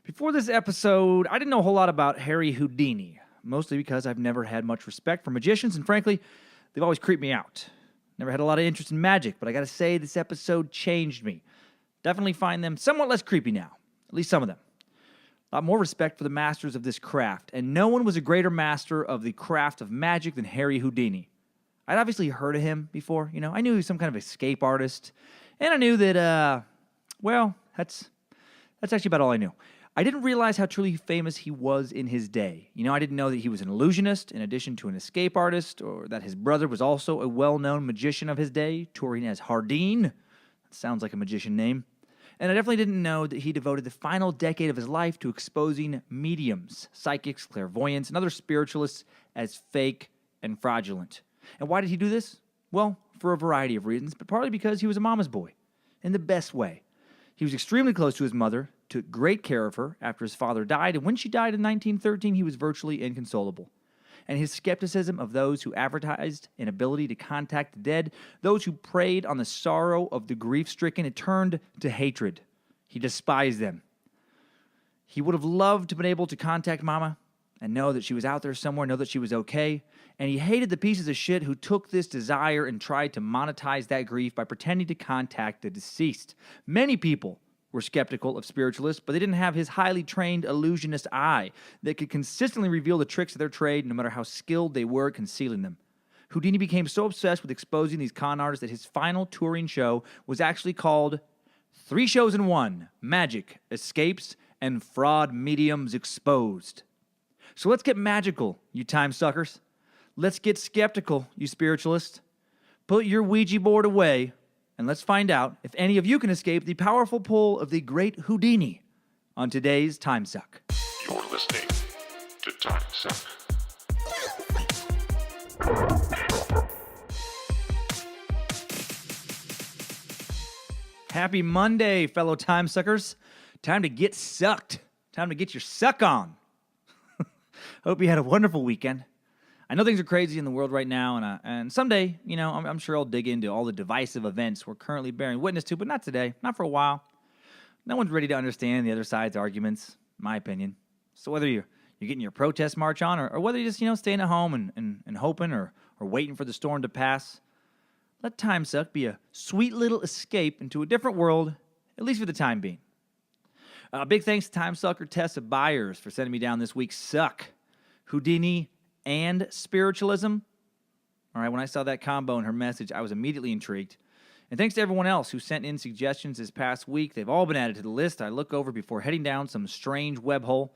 Before this episode, I didn't know a whole lot about Harry Houdini, mostly because I've never had much respect for magicians, and frankly, they've always creeped me out. Never had a lot of interest in magic, but I gotta say, this episode changed me. Definitely find them somewhat less creepy now, at least some of them. A lot more respect for the masters of this craft, and no one was a greater master of the craft of magic than Harry Houdini. I'd obviously heard of him before, I knew he was some kind of escape artist, and I knew that, that's actually about all I knew. I didn't realize how truly famous he was in his day. I didn't know that he was an illusionist in addition to an escape artist, or that his brother was also a well-known magician of his day, touring as Houdini. That sounds like a magician name. And I definitely didn't know that he devoted the final decade of his life to exposing mediums, psychics, clairvoyants, and other spiritualists as fake and fraudulent. And why did he do this? Well, for a variety of reasons, but partly because he was a mama's boy, in the best way. He was extremely close to his mother, took great care of her after his father died, and when she died in 1913, he was virtually inconsolable. And his skepticism of those who advertised an ability to contact the dead, those who preyed on the sorrow of the grief-stricken, it turned to hatred. He despised them. He would have loved to have been able to contact Mama and know that she was out there somewhere, know that she was okay. And he hated the pieces of shit who took this desire and tried to monetize that grief by pretending to contact the deceased. Many people were skeptical of spiritualists, but they didn't have his highly trained illusionist eye that could consistently reveal the tricks of their trade, no matter how skilled they were at concealing them. Houdini became so obsessed with exposing these con artists that his final touring show was actually called 3 Shows in 1: Magic, Escapes, and Fraud Mediums Exposed. So let's get magical, you time suckers. Let's get skeptical, you spiritualists. Put your Ouija board away, and let's find out if any of you can escape the powerful pull of the great Houdini on today's Timesuck. You're listening to Timesuck. Happy Monday, fellow Timesuckers. Time to get sucked. Time to get your suck on. Hope you had a wonderful weekend. I know things are crazy in the world right now, and someday, I'm sure I'll dig into all the divisive events we're currently bearing witness to, but not today, not for a while. No one's ready to understand the other side's arguments, in my opinion. So whether you're getting your protest march on, or whether you're just, staying at home and hoping or waiting for the storm to pass, let Timesuck be a sweet little escape into a different world, at least for the time being. Big thanks to Timesucker Tessa Byers for sending me down this week's Suck, Houdini, and Spiritualism. All right, when I saw that combo in her message, I was immediately intrigued. And thanks to everyone else who sent in suggestions this past week. They've all been added to the list I look over before heading down some strange web hole.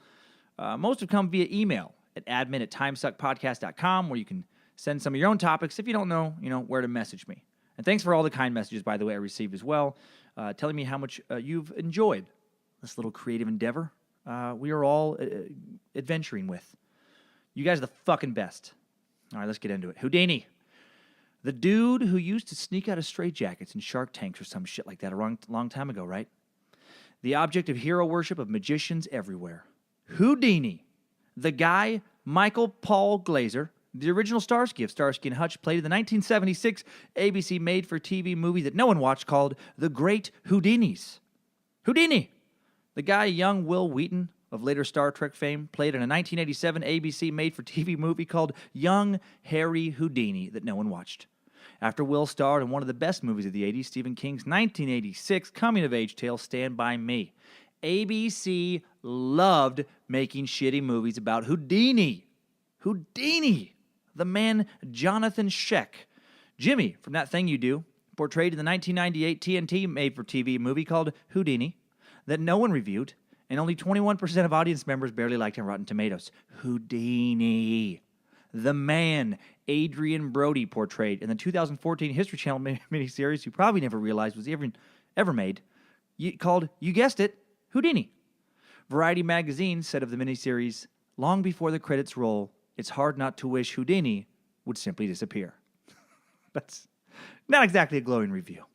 Most have come via email at admin@timesuckpodcast.com, where you can send some of your own topics if you don't know, where to message me. And thanks for all the kind messages, by the way, I received as well, telling me how much you've enjoyed this little creative endeavor we are all adventuring with. You guys are the fucking best. All right, let's get into it. Houdini. The dude who used to sneak out of straitjackets in Shark Tanks or some shit like that a long time ago, right? The object of hero worship of magicians everywhere. Houdini. The guy, Michael Paul Glaser, the original Starsky of Starsky and Hutch, played in the 1976 ABC made-for-TV movie that no one watched called The Great Houdinis. Houdini. The guy, young Will Wheaton, of later Star Trek fame, played in a 1987 ABC made-for-TV movie called Young Harry Houdini that no one watched. After Will starred in one of the best movies of the 80s, Stephen King's 1986 coming-of-age tale, Stand By Me. ABC loved making shitty movies about Houdini. Houdini! The man Jonathan Sheck. Jimmy, from That Thing You Do, portrayed in the 1998 TNT made-for-TV movie called Houdini that no one reviewed, and only 21% of audience members barely liked on Rotten Tomatoes. Houdini. The man Adrian Brody portrayed in the 2014 History Channel miniseries you probably never realized was ever made, called, you guessed it, Houdini. Variety magazine said of the miniseries, long before the credits roll, it's hard not to wish Houdini would simply disappear. That's not exactly a glowing review.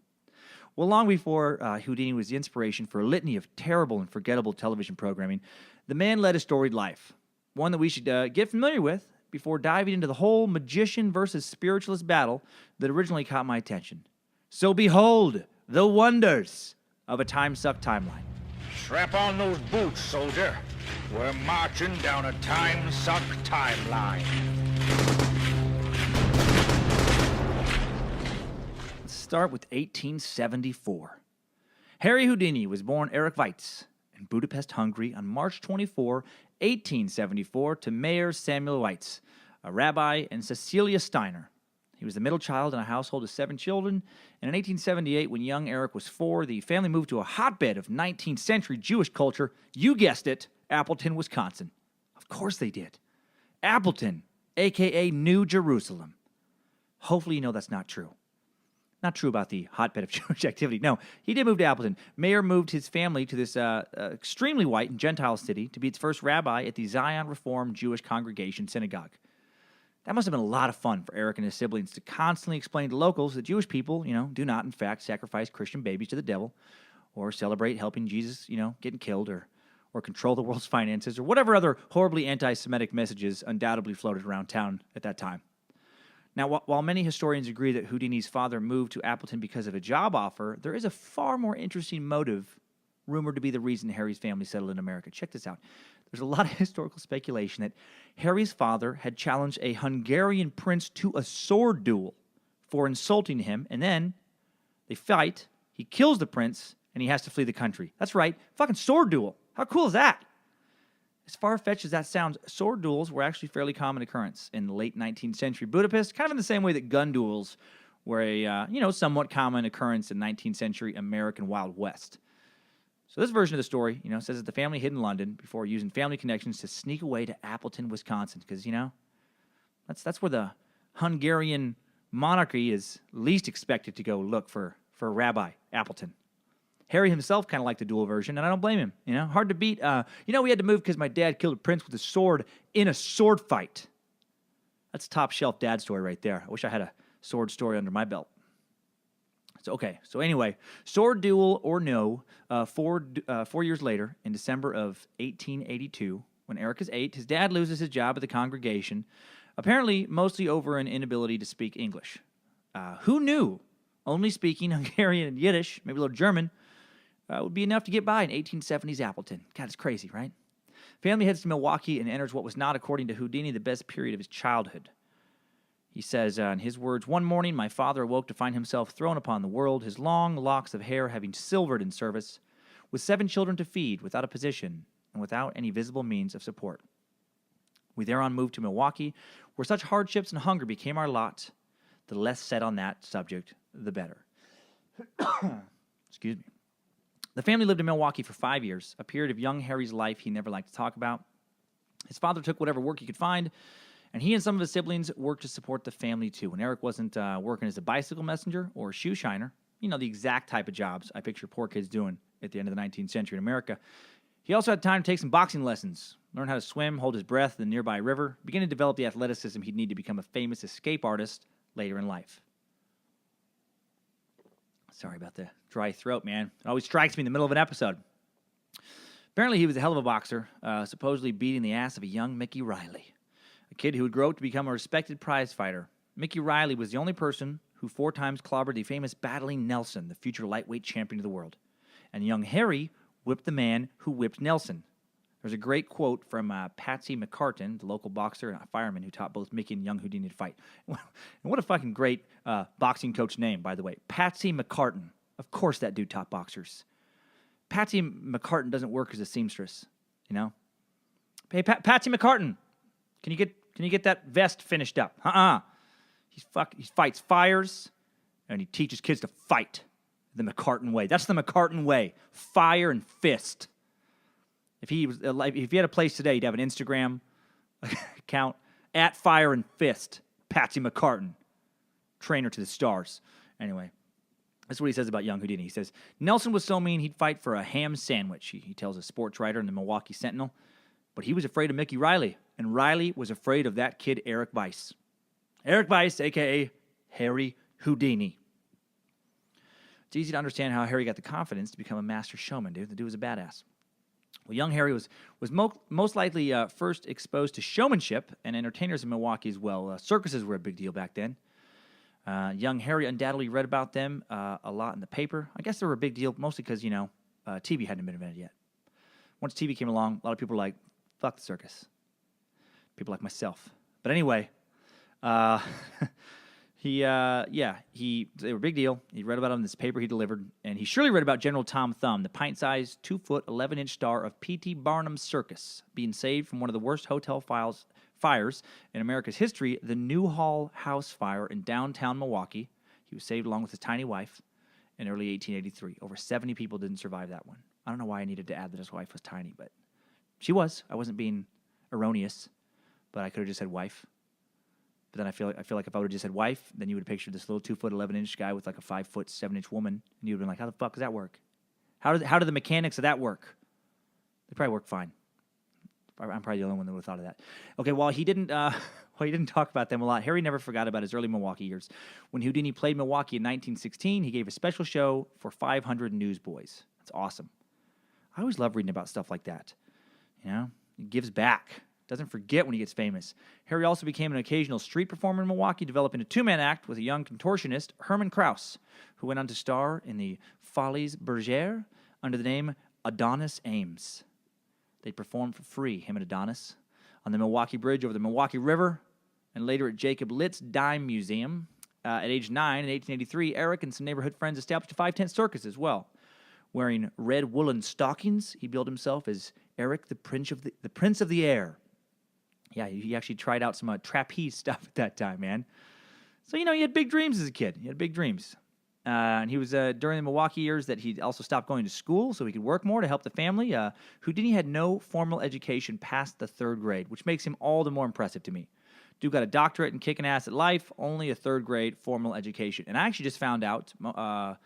Well, long before Houdini was the inspiration for a litany of terrible and forgettable television programming, the man led a storied life, one that we should get familiar with before diving into the whole magician versus spiritualist battle that originally caught my attention. So behold the wonders of a Timesuck timeline. Strap on those boots, soldier. We're marching down a Timesuck timeline. Let's start with 1874. Harry Houdini was born Erich Weitz in Budapest, Hungary on March 24, 1874 to Mayor Samuel Weitz, a rabbi, and Cecilia Steiner. He was the middle child in a household of 7 children, and in 1878, when young Eric was 4, the family moved to a hotbed of 19th century Jewish culture. You guessed it, Appleton, Wisconsin. Of course they did. Appleton, a.k.a. New Jerusalem. Hopefully you know that's not true. Not true about the hotbed of Jewish activity. No, he did move to Appleton. Mayer moved his family to this extremely white and Gentile city to be its first rabbi at the Zion Reformed Jewish Congregation Synagogue. That must have been a lot of fun for Eric and his siblings to constantly explain to locals that Jewish people, do not, in fact, sacrifice Christian babies to the devil or celebrate helping Jesus, getting killed or control the world's finances or whatever other horribly anti-Semitic messages undoubtedly floated around town at that time. Now, while many historians agree that Houdini's father moved to Appleton because of a job offer, there is a far more interesting motive rumored to be the reason Harry's family settled in America. Check this out. There's a lot of historical speculation that Harry's father had challenged a Hungarian prince to a sword duel for insulting him, and then they fight, he kills the prince, and he has to flee the country. That's right, fucking sword duel. How cool is that? As far-fetched as that sounds, sword duels were actually a fairly common occurrence in the late 19th century Budapest, kind of in the same way that gun duels were a somewhat common occurrence in 19th century American Wild West. So this version of the story, says that the family hid in London before using family connections to sneak away to Appleton, Wisconsin, because, that's where the Hungarian monarchy is least expected to go look for Rabbi Appleton. Harry himself kind of liked the dual version, and I don't blame him. Hard to beat. We had to move because my dad killed a prince with a sword in a sword fight. That's top shelf dad story right there. I wish I had a sword story under my belt. So anyway, sword duel or no, 4 years later, in December of 1882, when Eric is 8, his dad loses his job at the congregation, apparently mostly over an inability to speak English. Who knew? Only speaking Hungarian and Yiddish, maybe a little German, would be enough to get by in 1870s Appleton. God, it's crazy, right? Family heads to Milwaukee and enters what was not, according to Houdini, the best period of his childhood. He says, in his words, "One morning my father awoke to find himself thrown upon the world, his long locks of hair having silvered in service, with 7 children to feed, without a position, and without any visible means of support. We thereon moved to Milwaukee, where such hardships and hunger became our lot. The less said on that subject, the better." Excuse me. The family lived in Milwaukee for 5 years, a period of young Harry's life he never liked to talk about. His father took whatever work he could find, and he and some of his siblings worked to support the family, too. When Eric wasn't working as a bicycle messenger or a shoe shiner, the exact type of jobs I picture poor kids doing at the end of the 19th century in America, he also had time to take some boxing lessons, learn how to swim, hold his breath in the nearby river, begin to develop the athleticism he'd need to become a famous escape artist later in life. Sorry about the dry throat, man. It always strikes me in the middle of an episode. Apparently, he was a hell of a boxer, supposedly beating the ass of a young Mickey Riley, a kid who would grow up to become a respected prize fighter. Mickey Riley was the only person who 4 times clobbered the famous Battling Nelson, the future lightweight champion of the world. And young Harry whipped the man who whipped Nelson. There's a great quote from Patsy McCartan, the local boxer and a fireman who taught both Mickey and young Houdini to fight. And what a fucking great boxing coach name, by the way. Patsy McCartan. Of course that dude taught boxers. Patsy McCartan doesn't work as a seamstress, Hey, Patsy McCartan, can you get that vest finished up? He fights fires, and he teaches kids to fight the McCartan way. That's the McCartan way. Fire and fist. If he had a place today, he'd have an Instagram account at Fire and Fist. Patsy McCartan, trainer to the stars. Anyway, that's what he says about young Houdini. He says, "Nelson was so mean he'd fight for a ham sandwich," he tells a sports writer in the Milwaukee Sentinel. But he was afraid of Mickey Riley, and Riley was afraid of that kid Eric Weiss. Eric Weiss, a.k.a. Harry Houdini. It's easy to understand how Harry got the confidence to become a master showman, dude. The dude was a badass. Well, young Harry was most likely first exposed to showmanship and entertainers in Milwaukee as well. Circuses were a big deal back then. Young Harry undoubtedly read about them a lot in the paper. I guess they were a big deal mostly because, TV hadn't been invented yet. once TV came along, a lot of people were like, fuck the circus. People like myself. But anyway, they were a big deal. He read about it in this paper he delivered, and he surely read about General Tom Thumb, the pint-sized, 2-foot, 11-inch star of P.T. Barnum's circus, being saved from one of the worst hotel fires in America's history, the Newhall House fire in downtown Milwaukee. He was saved along with his tiny wife in early 1883. Over 70 people didn't survive that one. I don't know why I needed to add that his wife was tiny, but she was. I wasn't being erroneous, but I could have just said wife. But then I feel like if I would have just said wife, then you would have pictured this little 2-foot, 11-inch guy with like a 5-foot, 7-inch woman, and you'd have been like, how the fuck does that work? How do the mechanics of that work? They probably work fine. I'm probably the only one that would have thought of that. Okay, while he didn't talk about them a lot, Harry never forgot about his early Milwaukee years. When Houdini played Milwaukee in 1916, he gave a special show for 500 newsboys. That's awesome. I always love reading about stuff like that. You know, he gives back. Doesn't forget when he gets famous. Harry also became an occasional street performer in Milwaukee, developing a 2-man act with a young contortionist, Herman Krause, who went on to star in the Folies Bergère under the name Adonis Ames. They performed for free, him and Adonis, on the Milwaukee Bridge over the Milwaukee River, and later at Jacob Litt's Dime Museum. At age 9, in 1883, Eric and some neighborhood friends established a 5-tent circus as well. Wearing red woolen stockings, he billed himself as Eric, the Prince of the Air. Yeah, he actually tried out some trapeze stuff at that time, man. So, he had big dreams as a kid. He had big dreams. And he was, during the Milwaukee years, that he also stopped going to school so he could work more to help the family. Houdini had no formal education past the 3rd grade, which makes him all the more impressive to me. Dude got a doctorate in kicking ass at life, only a 3rd grade formal education. And I actually just found out a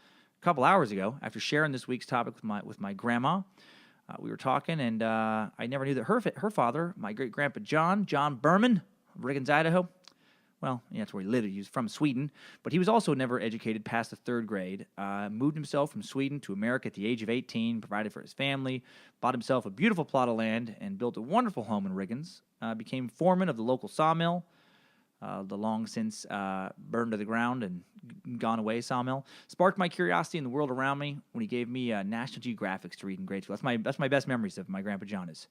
couple hours ago, after sharing this week's topic with my grandma. We were talking, and I never knew that her father, my great-grandpa John Berman of Riggins, Idaho, well, yeah, that's where he lived. He was from Sweden, but he was also never educated past the 3rd grade. Moved himself from Sweden to America at the age of 18, provided for his family, bought himself a beautiful plot of land, and built a wonderful home in Riggins. Became foreman of the local sawmill, the long since burned to the ground and gone away sawmill. Sparked my curiosity in the world around me when he gave me National Geographics to read in grade school. That's my best memories of my Grandpa John is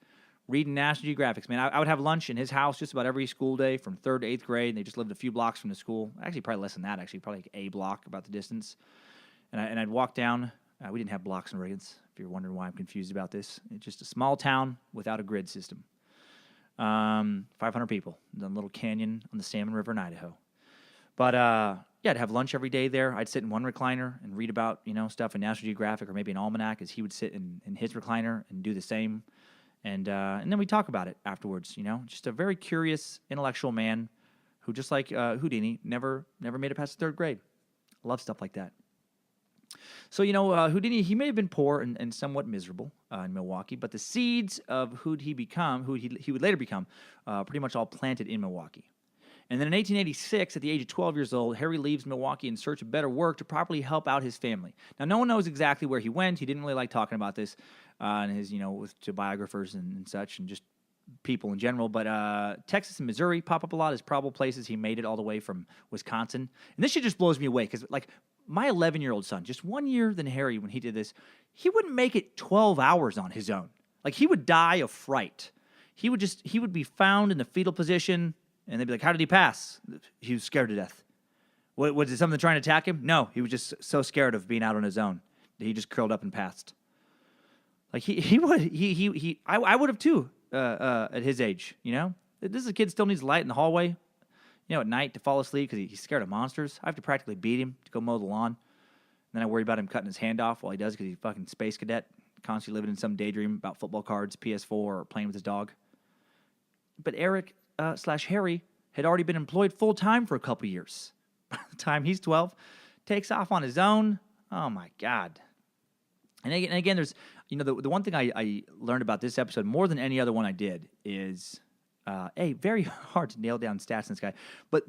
reading National Geographics. Man, I would have lunch in his house just about every school day from 3rd to 8th grade. And they just lived a few blocks from the school. Actually, probably less than that, probably like a block, about the distance. And I'd walk down. We didn't have blocks in Riggins, if you're wondering why I'm confused about this. It's just a small town without a grid system. 500 people in a little canyon on the Salmon River in Idaho. But, I'd have lunch every day there. I'd sit in one recliner and read about, stuff in National Geographic or maybe an almanac, as he would sit in his recliner and do the same. And then we talk about it afterwards, Just a very curious, intellectual man who, just like Houdini, never made it past the 3rd grade. Love stuff like that. So, Houdini, he may have been poor and somewhat miserable in Milwaukee, but the seeds of who he would later become, pretty much all planted in Milwaukee. And then in 1886, at the age of 12 years old, Harry leaves Milwaukee in search of better work to properly help out his family. Now, no one knows exactly where he went. He didn't really like talking about this in his, to biographers and such, and just people in general. But Texas and Missouri pop up a lot as probable places. He made it all the way from Wisconsin. And this shit just blows me away because, my 11-year-old son, just 1 year than Harry when he did this, he wouldn't make it 12 hours on his own. He would die of fright. He would be found in the fetal position, and they'd be like, how did he pass? He was scared to death. What, was it something trying to attack him? No, he was just so scared of being out on his own that he just curled up and passed. I would have too, at his age, This is a kid still needs light in the hallway, at night to fall asleep because he's scared of monsters. I have to practically beat him to go mow the lawn. And then I worry about him cutting his hand off while he does because he's a fucking space cadet, constantly living in some daydream about football cards, PS4, or playing with his dog. But Eric / Harry had already been employed full-time for a couple years. By the time he's 12, takes off on his own. Oh, my God. And again, there's, the one thing I learned about this episode more than any other one I did is, very hard to nail down stats in this guy, but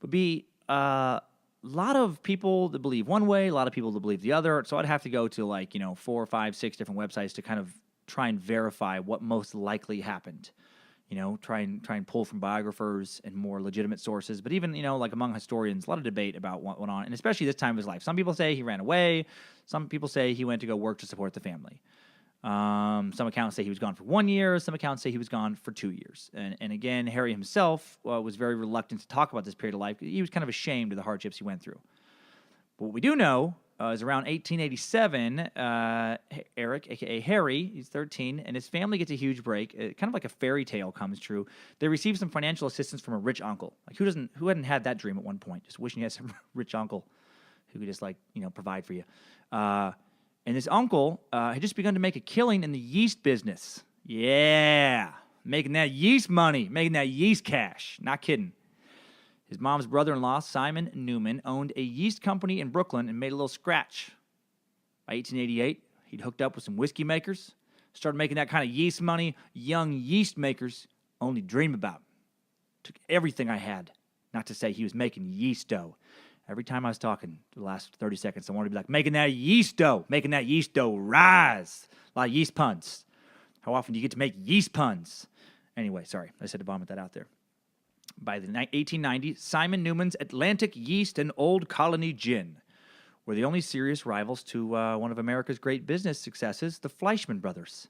B, a lot of people that believe one way, a lot of people that believe the other. So I'd have to go to 4, 5, 6 different websites to kind of try and verify what most likely happened. Try and pull from biographers and more legitimate sources. But even, among historians, a lot of debate about what went on, and especially this time of his life. Some people say he ran away. Some people say he went to go work to support the family. Some accounts say he was gone for 1 year. Some accounts say he was gone for 2 years. And again, Harry himself was very reluctant to talk about this period of life. He was kind of ashamed of the hardships he went through. But what we do know is around 1887, Eric, a.k.a. Harry, he's 13, and his family gets a huge break. Kind of like a fairy tale comes true. They receive some financial assistance from a rich uncle. Like, who hadn't had that dream at one point? Just wishing you had some rich uncle who could just, provide for you. And this uncle had just begun to make a killing in the yeast business. Yeah, making that yeast money, making that yeast cash. Not kidding. His mom's brother-in-law, Simon Newman, owned a yeast company in Brooklyn and made a little scratch. By 1888, he'd hooked up with some whiskey makers, started making that kind of yeast money young yeast makers only dream about. Took everything I had, not to say he was making yeast dough. Every time I was talking, the last 30 seconds, I wanted to be like, making that yeast dough rise. A lot of yeast puns. How often do you get to make yeast puns? Anyway, sorry, I just had to vomit that out there. By the 1890s, Simon Newman's Atlantic Yeast and Old Colony Gin were the only serious rivals to one of America's great business successes, the Fleischmann brothers.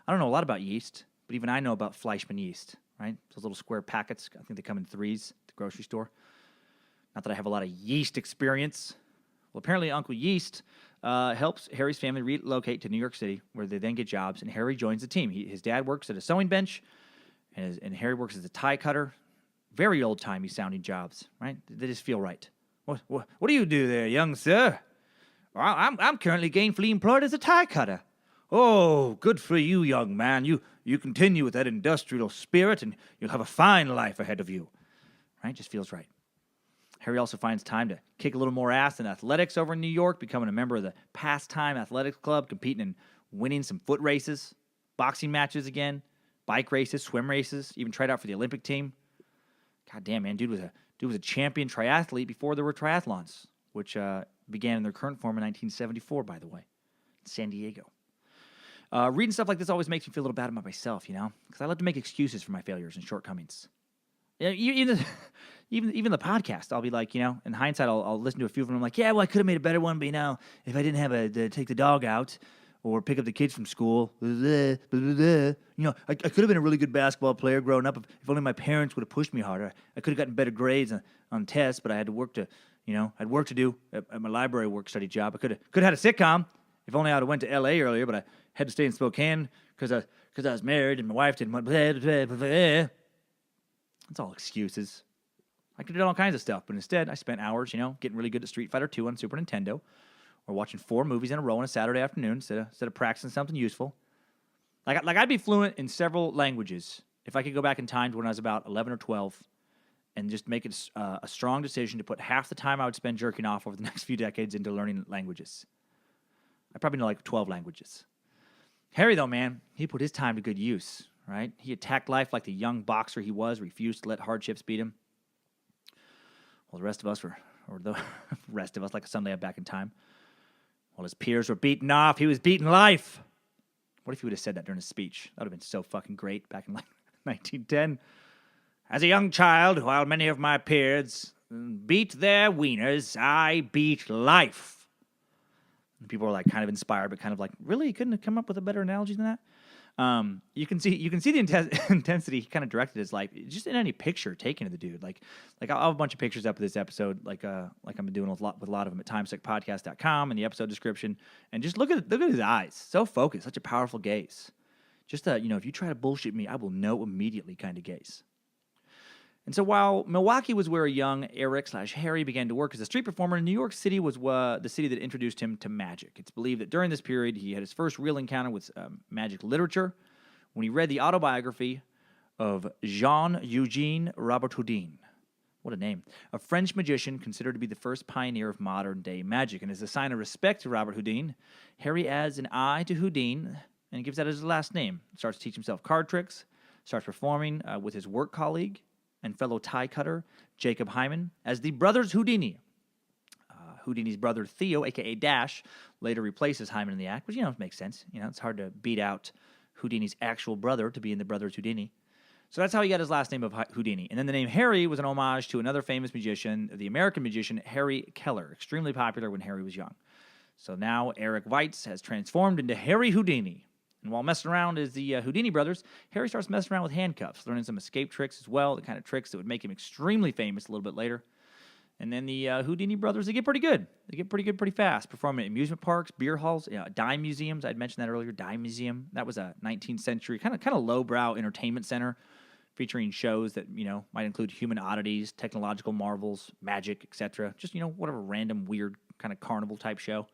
I don't know a lot about yeast, but even I know about Fleischmann yeast, right? Those little square packets, I think they come in 3s at the grocery store. Not that I have a lot of yeast experience. Well, apparently Uncle Yeast helps Harry's family relocate to New York City, where they then get jobs, and Harry joins the team. His dad works at a sewing bench, and Harry works as a tie cutter. Very old-timey sounding jobs, right? They just feel right. What do you do there, young sir? Well, I'm currently gainfully employed as a tie cutter. Oh, good for you, young man. You continue with that industrial spirit, and you'll have a fine life ahead of you. Right? Just feels right. Harry also finds time to kick a little more ass in athletics over in New York, becoming a member of the Pastime Athletics Club, competing and winning some foot races, boxing matches again, bike races, swim races, even tried out for the Olympic team. God damn, man, dude was a champion triathlete before there were triathlons, which began in their current form in 1974, by the way, in San Diego. Reading stuff like this always makes me feel a little bad about myself, because I love to make excuses for my failures and shortcomings. Even the podcast, I'll be like, in hindsight, I'll listen to a few of them. I'm like, yeah, well, I could have made a better one, but if I didn't have to take the dog out or pick up the kids from school, I could have been a really good basketball player growing up if only my parents would have pushed me harder. I could have gotten better grades on tests, but I had to work to, had work to do at my library work study job. I could have had a sitcom if only I would have went to L.A. earlier, but I had to stay in Spokane because I was married and my wife didn't want. It's all excuses. I could have done all kinds of stuff, but instead I spent hours, getting really good at Street Fighter 2 on Super Nintendo, or watching 4 movies in a row on a Saturday afternoon instead of practicing something useful. Like I'd be fluent in several languages if I could go back in time to when I was about 11 or 12 and just make it a strong decision to put half the time I would spend jerking off over the next few decades into learning languages. I probably know like 12 languages. Harry, though, man, he put his time to good use, right? He attacked life like the young boxer he was, refused to let hardships beat him. Well, the rest of us like a Sunday back in time, while his peers were beaten off, he was beating life. What if he would have said that during his speech? That would have been so fucking great back in 1910. As a young child, while many of my peers beat their wieners, I beat life. And people were like kind of inspired, but kind of like, really? You couldn't have come up with a better analogy than that? You can see the intensity he kind of directed his life just in any picture taken of the dude. Like I'll have a bunch of pictures up of this episode, like I've been doing with a lot of them at timesuckpodcast.com in the episode description. And just look at his eyes, so focused, such a powerful gaze. Just if you try to bullshit me, I will know immediately kind of gaze. And so while Milwaukee was where a young Eric/Harry began to work as a street performer, New York City was the city that introduced him to magic. It's believed that during this period, he had his first real encounter with magic literature when he read the autobiography of Jean-Eugène Robert Houdin. What a name. A French magician considered to be the first pioneer of modern-day magic. And as a sign of respect to Robert Houdin, Harry adds an I to Houdin and gives that as his last name. Starts to teach himself card tricks, starts performing with his work colleague and fellow tie cutter Jacob Hyman as the brothers Houdini. Houdini's brother Theo, a.k.a. Dash, later replaces Hyman in the act, which, makes sense. It's hard to beat out Houdini's actual brother to be in the brothers Houdini. So that's how he got his last name of Houdini. And then the name Harry was an homage to another famous magician, the American magician Harry Keller, extremely popular when Harry was young. So now Eric Weitz has transformed into Harry Houdini, And while messing around as the Houdini brothers, Harry starts messing around with handcuffs, learning some escape tricks as well, the kind of tricks that would make him extremely famous a little bit later. And then the Houdini brothers, they get pretty good. They get pretty good pretty fast, performing at amusement parks, beer halls, dime museums. I'd mentioned that earlier, dime museum. That was a 19th century kind of lowbrow entertainment center featuring shows that, might include human oddities, technological marvels, magic, etc. Just, whatever random weird kind of carnival type show.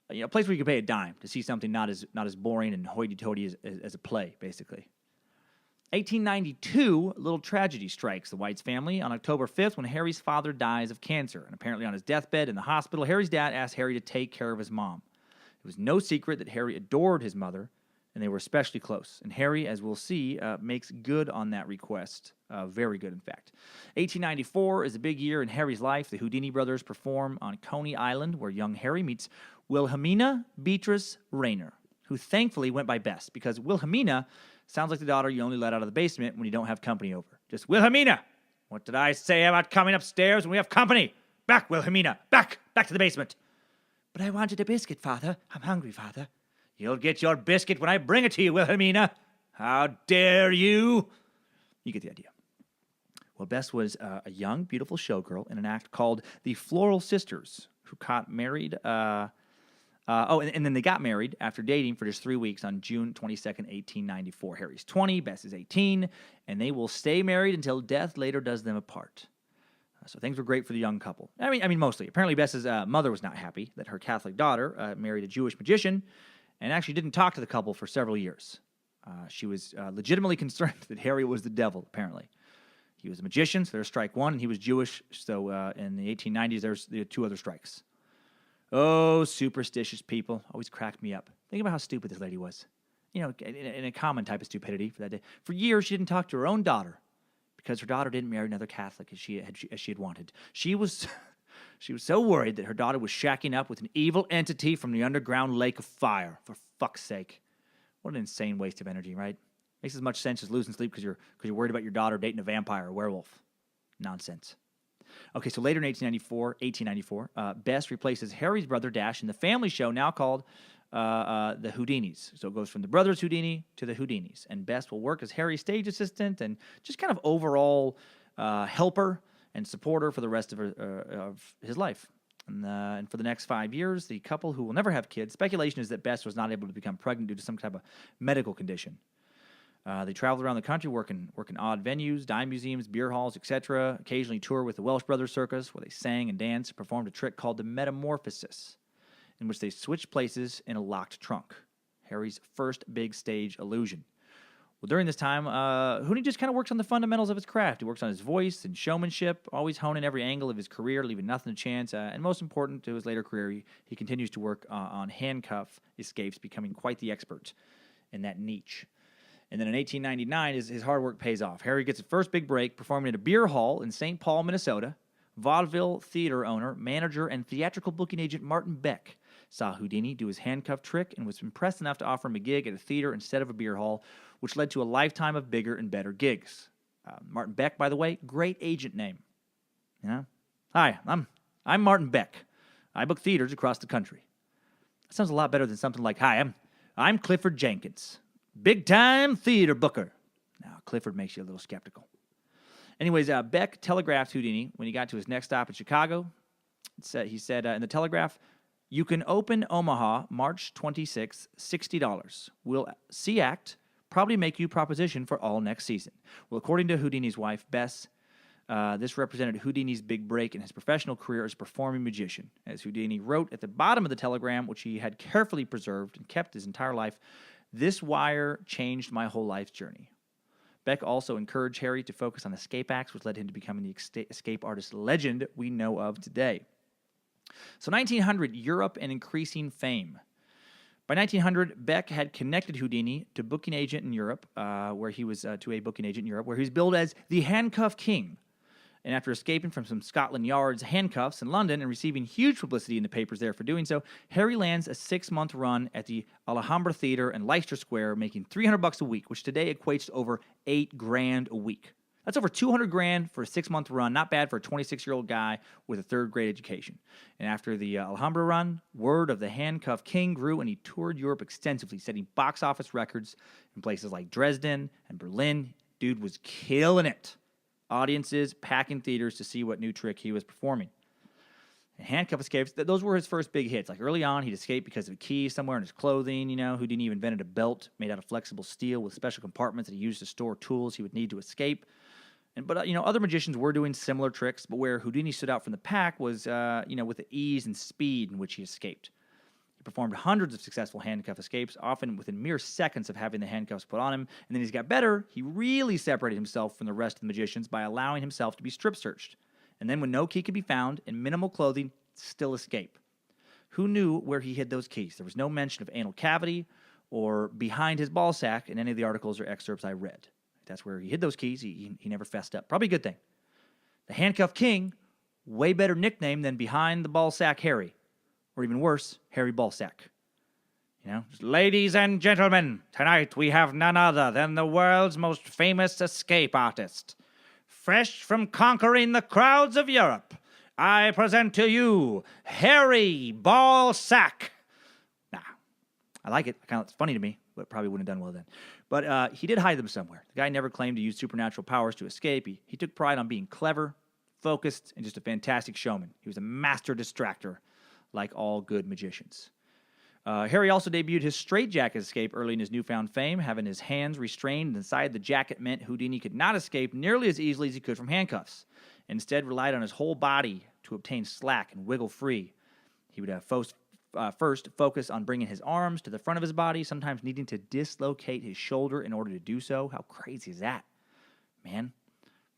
A place where you could pay a dime to see something not as boring and hoity-toity as a play, basically. 1892, a little tragedy strikes the Whites family on October 5th when Harry's father dies of cancer. And apparently on his deathbed in the hospital, Harry's dad asked Harry to take care of his mom. It was no secret that Harry adored his mother, and they were especially close. And Harry, as we'll see, makes good on that request. Very good, in fact. 1894 is a big year in Harry's life. The Houdini brothers perform on Coney Island, where young Harry meets Wilhelmina Beatrice Rayner, who thankfully went by Bess, because Wilhelmina sounds like the daughter you only let out of the basement when you don't have company over. Just, Wilhelmina! What did I say about coming upstairs when we have company? Back, Wilhelmina! Back to the basement! But I wanted a biscuit, Father. I'm hungry, Father. You'll get your biscuit when I bring it to you, Wilhelmina. How dare you? You get the idea. Well, Bess was a young, beautiful showgirl in an act called The Floral Sisters, who got married. And then they got married after dating for just 3 weeks on June 22nd, 1894. Harry's 20, Bess is 18, and they will stay married until death later does them apart. So things were great for the young couple. I mean, mostly. Apparently, Bess's mother was not happy that her Catholic daughter married a Jewish magician, and actually didn't talk to the couple for several years. She was legitimately concerned that Harry was the devil, apparently. He was a magician, so there's strike one, and he was Jewish, so in the 1890s, there were 2 other strikes. Oh, superstitious people. Always cracked me up. Think about how stupid this lady was. In a common type of stupidity for that day. For years, she didn't talk to her own daughter because her daughter didn't marry another Catholic as she had wanted. She was so worried that her daughter was shacking up with an evil entity from the underground lake of fire. For fuck's sake. What an insane waste of energy, right? Makes as much sense as losing sleep because you're worried about your daughter dating a vampire or a werewolf. Nonsense. Okay, so later in 1894, Bess replaces Harry's brother Dash in the family show now called the Houdinis. So it goes from the brothers Houdini to the Houdinis. And Bess will work as Harry's stage assistant and just kind of overall helper and supporter for the rest of his life. And for the next 5 years, the couple who will never have kids, speculation is that Bess was not able to become pregnant due to some type of medical condition. They traveled around the country working odd venues, dime museums, beer halls, etc. Occasionally tour with the Welsh Brothers Circus, where they sang and danced and performed a trick called the Metamorphosis, in which they switched places in a locked trunk. Harry's first big stage illusion. Well, during this time, Houdini just kind of works on the fundamentals of his craft. He works on his voice and showmanship, always honing every angle of his career, leaving nothing to chance. And most important to his later career, he continues to work on handcuff escapes, becoming quite the expert in that niche. And then in 1899, his hard work pays off. Harry gets his first big break performing at a beer hall in St. Paul, Minnesota. Vaudeville theater owner, manager, and theatrical booking agent Martin Beck saw Houdini do his handcuff trick and was impressed enough to offer him a gig at a theater instead of a beer hall, which led to a lifetime of bigger and better gigs. Martin Beck, by the way, great agent name. Hi, I'm Martin Beck. I book theaters across the country. That sounds a lot better than something like, hi, I'm Clifford Jenkins. Big-time theater booker. Now, Clifford makes you a little skeptical. Anyways, Beck telegraphed Houdini when he got to his next stop in Chicago. He said in the telegraph, "You can open Omaha March 26th, $60. We'll see act, probably make you proposition for all next season." Well, according to Houdini's wife, Bess, this represented Houdini's big break in his professional career as a performing magician. As Houdini wrote at the bottom of the telegram, which he had carefully preserved and kept his entire life, "This wire changed my whole life's journey." Beck also encouraged Harry to focus on escape acts, which led him to becoming the escape artist legend we know of today. So 1900, Europe and increasing fame. By 1900, Beck had connected Houdini to booking agent in Europe, where he was billed as the Handcuff King. And after escaping from some Scotland Yard's handcuffs in London and receiving huge publicity in the papers there for doing so, Harry lands a 6-month run at the Alhambra Theater in Leicester Square, making $300 a week, which today equates to over $8,000 a week. That's over $200,000 for a 6-month run. Not bad for a 26-year-old guy with a third-grade education. And after the Alhambra run, word of the Handcuff King grew, and he toured Europe extensively, setting box office records in places like Dresden and Berlin. Dude was killing it. Audiences packing theaters to see what new trick he was performing. And handcuff escapes, those were his first big hits. Like early on, he'd escape because of a key somewhere in his clothing. Houdini even invented a belt made out of flexible steel with special compartments that he used to store tools he would need to escape. But other magicians were doing similar tricks, but where Houdini stood out from the pack was, with the ease and speed in which he escaped. He performed hundreds of successful handcuff escapes, often within mere seconds of having the handcuffs put on him. And then as he got better, he really separated himself from the rest of the magicians by allowing himself to be strip searched. And then when no key could be found, in minimal clothing, still escape. Who knew where he hid those keys? There was no mention of anal cavity or behind his ball sack in any of the articles or excerpts I read. That's where he hid those keys. He never fessed up. Probably a good thing. The Handcuff King, way better nickname than Behind the Ballsack Harry. Or even worse, Harry Ballsack. Ladies and gentlemen, tonight we have none other than the world's most famous escape artist. Fresh from conquering the crowds of Europe, I present to you Harry Ballsack. I like it. It's funny to me, but probably wouldn't have done well then. But he did hide them somewhere. The guy never claimed to use supernatural powers to escape. He took pride on being clever, focused, and just a fantastic showman. He was a master distractor, like all good magicians. Harry also debuted his straitjacket escape early in his newfound fame. Having his hands restrained inside the jacket meant Houdini could not escape nearly as easily as he could from handcuffs, and instead relied on his whole body to obtain slack and wiggle free. He would first focus on bringing his arms to the front of his body, sometimes needing to dislocate his shoulder in order to do so. How crazy is that, man?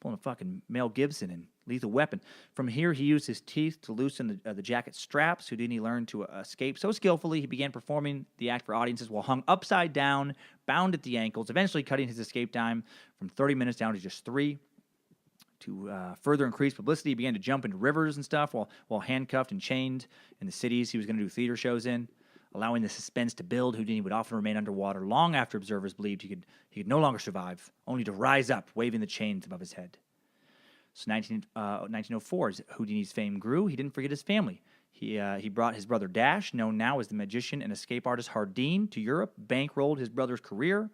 Pulling a fucking Mel Gibson and Lethal Weapon. From here, he used his teeth to loosen the jacket straps. Houdini learned to escape so skillfully, he began performing the act for audiences while hung upside down, bound at the ankles, eventually cutting his escape time from 30 minutes down to just 3. To further increase publicity, he began to jump into rivers and stuff while handcuffed and chained in the cities he was going to do theater shows in. Allowing the suspense to build, Houdini would often remain underwater long after observers believed he could no longer survive, only to rise up, waving the chains above his head. So 1904, as Houdini's fame grew, he didn't forget his family. He brought his brother Dash, known now as the magician and escape artist Houdini, to Europe, bankrolled his brother's career.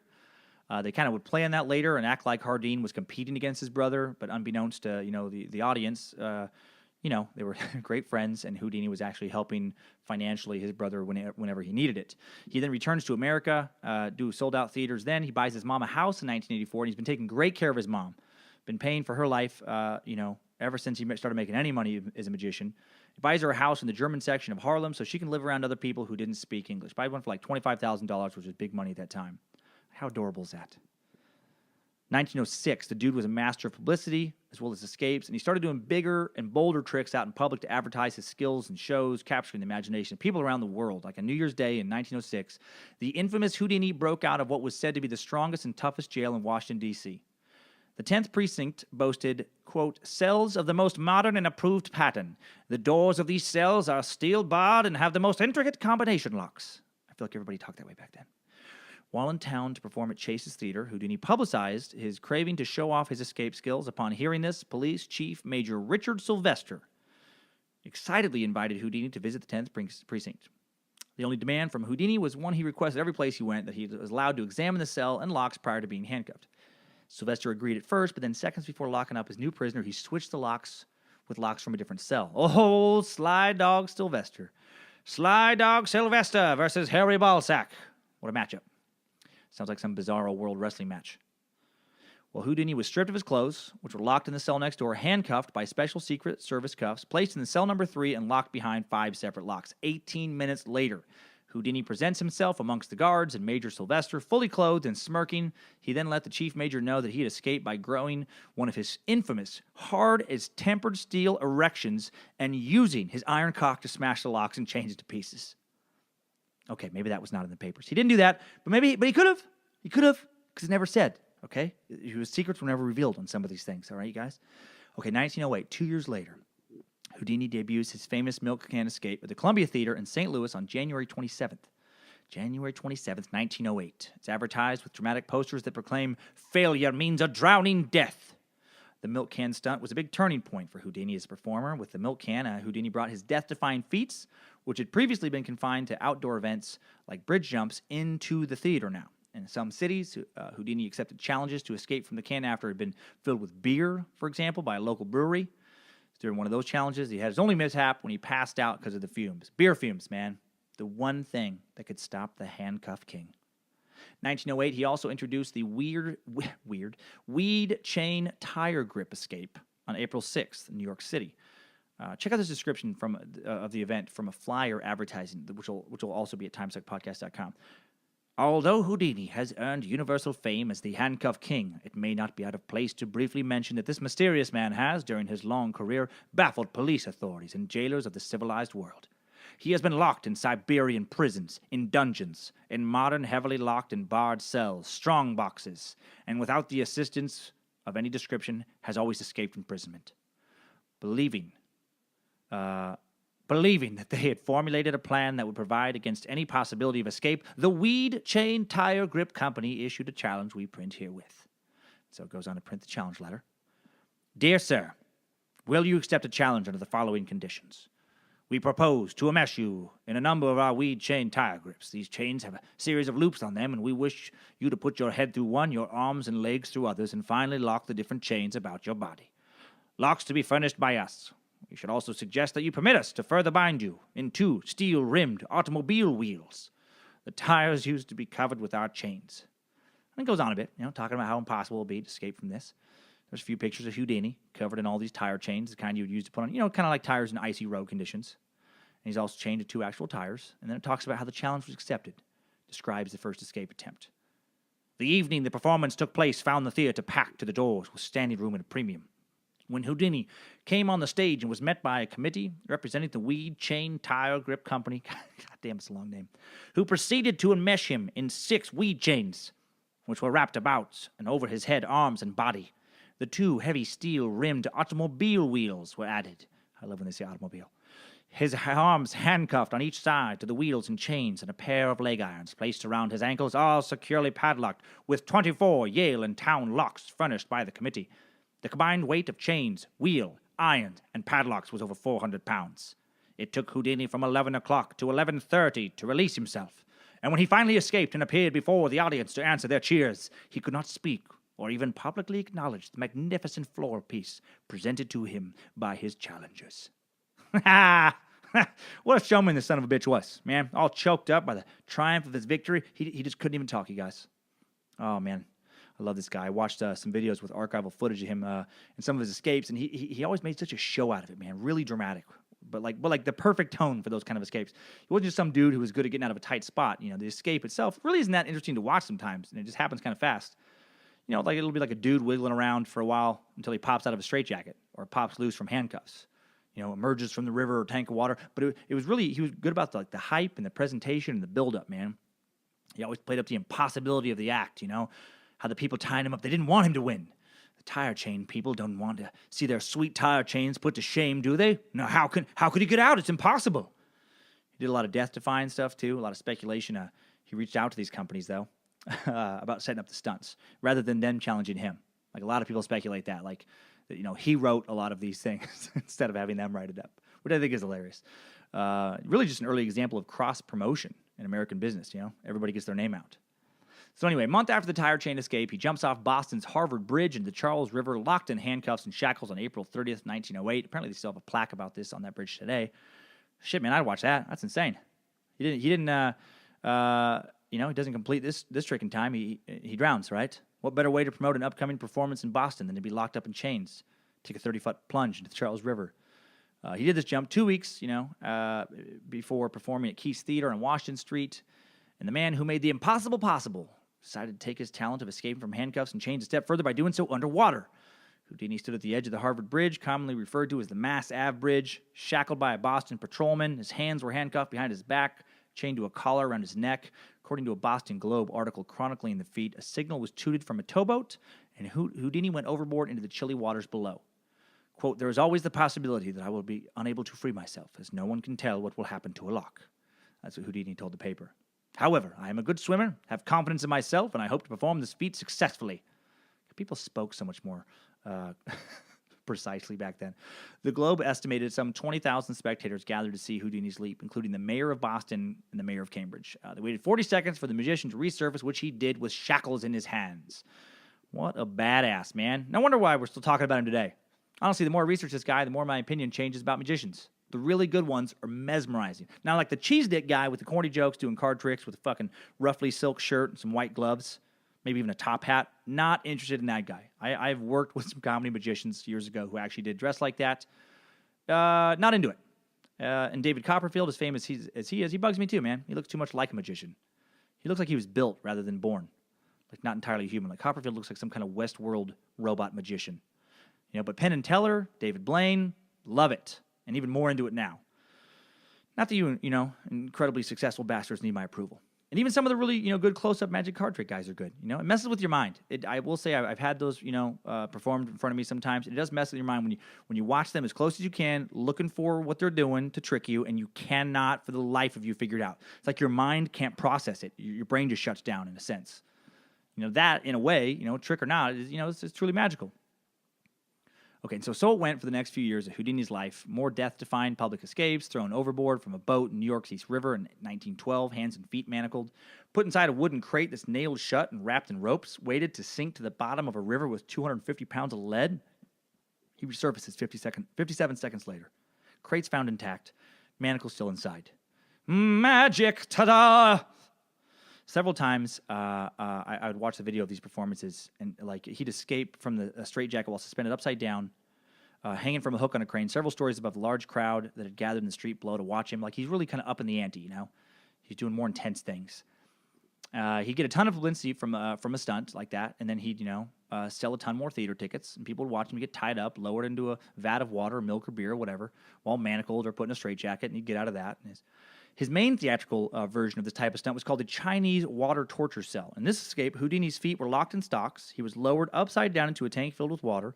They kind of would play on that later and act like Houdini was competing against his brother, but unbeknownst to the audience, they were great friends, and Houdini was actually helping financially his brother whenever he needed it. He then returns to America, do sold-out theaters. Then he buys his mom a house in 1984, and he's been taking great care of his mom. Been paying for her life, ever since he started making any money as a magician. He buys her a house in the German section of Harlem so she can live around other people who didn't speak English. Buys one for like $25,000, which was big money at that time. How adorable is that? 1906, the dude was a master of publicity as well as escapes, and he started doing bigger and bolder tricks out in public to advertise his skills and shows, capturing the imagination of people around the world. Like on New Year's Day in 1906, the infamous Houdini broke out of what was said to be the strongest and toughest jail in Washington, D.C. The 10th precinct boasted, quote, cells of the most modern and approved pattern. The doors of these cells are steel barred and have the most intricate combination locks. I feel like everybody talked that way back then. While in town to perform at Chase's Theater, Houdini publicized his craving to show off his escape skills. Upon hearing this, Police Chief Major Richard Sylvester excitedly invited Houdini to visit the 10th precinct. The only demand from Houdini was one he requested every place he went, that he was allowed to examine the cell and locks prior to being handcuffed. Sylvester agreed at first, but then seconds before locking up his new prisoner, he switched the locks with locks from a different cell. Oh, Sly Dog Sylvester. Sly Dog Sylvester versus Harry Ballsack. What a matchup. Sounds like some bizarro World Wrestling match. Well, Houdini was stripped of his clothes, which were locked in the cell next door, handcuffed by special secret service cuffs, placed in the cell number 3, and locked behind 5 separate locks. 18 minutes later, Houdini presents himself amongst the guards and Major Sylvester, fully clothed and smirking. He then let the chief major know that he had escaped by growing one of his infamous, hard-as-tempered steel erections and using his iron cock to smash the locks and chains to pieces. Okay, maybe that was not in the papers. He didn't do that, but he could have. He could have, because it never said, okay? His secrets were never revealed on some of these things, all right, you guys? Okay, 1908, 2 years later, Houdini debuts his famous milk can escape at the Columbia Theater in St. Louis on January 27th. January 27th, 1908. It's advertised with dramatic posters that proclaim, failure means a drowning death. The milk can stunt was a big turning point for Houdini as a performer. With the milk can, Houdini brought his death-defying feats, which had previously been confined to outdoor events like bridge jumps, into the theater now. In some cities, Houdini accepted challenges to escape from the can after it had been filled with beer, for example, by a local brewery. During one of those challenges, he had his only mishap when he passed out because of the fumes. Beer fumes, man. The one thing that could stop the handcuff king. 1908, he also introduced the weed chain tire grip escape on April 6th in New York City. Check out this description of the event from a flyer advertising, which will also be at timesuckpodcast.com. Although Houdini has earned universal fame as the handcuff king, it may not be out of place to briefly mention that this mysterious man has, during his long career, baffled police authorities and jailers of the civilized world. He has been locked in Siberian prisons, in dungeons, in modern heavily locked and barred cells, strong boxes, and without the assistance of any description, has always escaped imprisonment. Believing that they had formulated a plan that would provide against any possibility of escape, the Weed Chain Tire Grip Company issued a challenge we print herewith. So it goes on to print the challenge letter. Dear Sir, will you accept a challenge under the following conditions? We propose to enmesh you in a number of our weed chain tire grips. These chains have a series of loops on them, and we wish you to put your head through one, your arms and legs through others, and finally lock the different chains about your body. Locks to be furnished by us. We should also suggest that you permit us to further bind you in 2 steel-rimmed automobile wheels. The tires used to be covered with our chains. And it goes on a bit, talking about how impossible it will be to escape from this. There's a few pictures of Houdini covered in all these tire chains, the kind you would use to put on, kind of like tires in icy road conditions. And he's also chained to 2 actual tires. And then it talks about how the challenge was accepted. Describes the first escape attempt. The evening the performance took place found the theater packed to the doors with standing room at a premium. When Houdini came on the stage and was met by a committee representing the Weed Chain Tire Grip Company, God damn, it's a long name, who proceeded to enmesh him in 6 weed chains, which were wrapped about and over his head, arms, and body. The 2 heavy steel-rimmed automobile wheels were added. I love when they say automobile. His arms handcuffed on each side to the wheels and chains, and a pair of leg irons placed around his ankles, all securely padlocked, with 24 Yale and Town locks furnished by the committee. The combined weight of chains, wheel, irons, and padlocks was over 400 pounds. It took Houdini from 11 o'clock to 11:30 to release himself, and when he finally escaped and appeared before the audience to answer their cheers, he could not speak or even publicly acknowledge the magnificent floor piece presented to him by his challengers. What a showman this son of a bitch was, man. All choked up by the triumph of his victory. He just couldn't even talk, you guys. Oh, man. I love this guy. I watched some videos with archival footage of him and some of his escapes, and he always made such a show out of it, man. Really dramatic, but like the perfect tone for those kind of escapes. He wasn't just some dude who was good at getting out of a tight spot. The escape itself really isn't that interesting to watch sometimes, and it just happens kind of fast. Like it'll be like a dude wiggling around for a while until he pops out of a straitjacket or pops loose from handcuffs. Emerges from the river or tank of water. But it was really, he was good about the hype and the presentation and the build-up, man. He always played up the impossibility of the act, how the people tying him up, they didn't want him to win. The tire chain people don't want to see their sweet tire chains put to shame, do they? No, how could he get out? It's impossible. He did a lot of death-defying stuff, too, a lot of speculation. He reached out to these companies, though, about setting up the stunts, rather than them challenging him. Like, a lot of people speculate that, he wrote a lot of these things instead of having them write it up, which I think is hilarious. Really just an early example of cross-promotion in American business, Everybody gets their name out. So anyway, a month after the tire chain escape, he jumps off Boston's Harvard Bridge into the Charles River, locked in handcuffs and shackles on April 30th, 1908. Apparently they still have a plaque about this on that bridge today. Shit, man, I'd watch that. That's insane. He didn't he doesn't complete this trick in time. He drowns, right? What better way to promote an upcoming performance in Boston than to be locked up in chains, take a 30-foot plunge into the Charles River? He did this jump 2 weeks, before performing at Keith's Theater on Washington Street. And the man who made the impossible possible decided to take his talent of escaping from handcuffs and chains a step further by doing so underwater. Houdini stood at the edge of the Harvard Bridge, commonly referred to as the Mass Ave Bridge, shackled by a Boston patrolman. His hands were handcuffed behind his back, chained to a collar around his neck. According to a Boston Globe article chronicling the feat, a signal was tooted from a towboat, and Houdini went overboard into the chilly waters below. Quote, "There is always the possibility that I will be unable to free myself, as no one can tell what will happen to a lock." That's what Houdini told the paper. "However, I am a good swimmer, have confidence in myself, and I hope to perform this feat successfully." People spoke so much more precisely back then. The Globe estimated some 20,000 spectators gathered to see Houdini's leap, including the mayor of Boston and the mayor of Cambridge. They waited 40 seconds for the magician to resurface, which he did with shackles in his hands. What a badass, man. No wonder why we're still talking about him today. Honestly, the more I research this guy, the more my opinion changes about magicians. The really good ones are mesmerizing. Now, like the cheese dick guy with the corny jokes doing card tricks with a fucking ruffly silk shirt and some white gloves, maybe even a top hat, not interested in that guy. I've worked with some comedy magicians years ago who actually did dress like that. Not into it. And David Copperfield, as famous as he is, he bugs me too, man. He looks too much like a magician. He looks like he was built rather than born. Like not entirely human. Like Copperfield looks like some kind of Westworld robot magician. But Penn and Teller, David Blaine, love it. And even more into it now. Not that you incredibly successful bastards need my approval. And even some of the really, good close-up magic card trick guys are good. It messes with your mind. I will say I've had those, performed in front of me sometimes. It does mess with your mind when you watch them as close as you can, looking for what they're doing to trick you, and you cannot, for the life of you, figure it out. It's like your mind can't process it. Your brain just shuts down in a sense. That, in a way, trick or not, is, it's truly magical. Okay, and so it went for the next few years of Houdini's life. More death-defying public escapes, thrown overboard from a boat in New York's East River in 1912, hands and feet manacled, put inside a wooden crate that's nailed shut and wrapped in ropes, waited to sink to the bottom of a river with 250 pounds of lead. He resurfaces 57 seconds later. Crate's found intact, manacles still inside. Magic! Ta-da! Several times, I would watch the video of these performances, and he'd escape from the straitjacket while suspended upside down, hanging from a hook on a crane. Several stories above a large crowd that had gathered in the street below to watch him. Like he's really kind of up in the ante, He's doing more intense things. He'd get a ton of publicity from a stunt like that, and then he'd sell a ton more theater tickets, and people would watch him get tied up, lowered into a vat of water, milk or beer or whatever, while manacled or put in a straitjacket, and he'd get out of that. And his main theatrical version of this type of stunt was called the Chinese water torture cell. In this escape, Houdini's feet were locked in stocks. He was lowered upside down into a tank filled with water.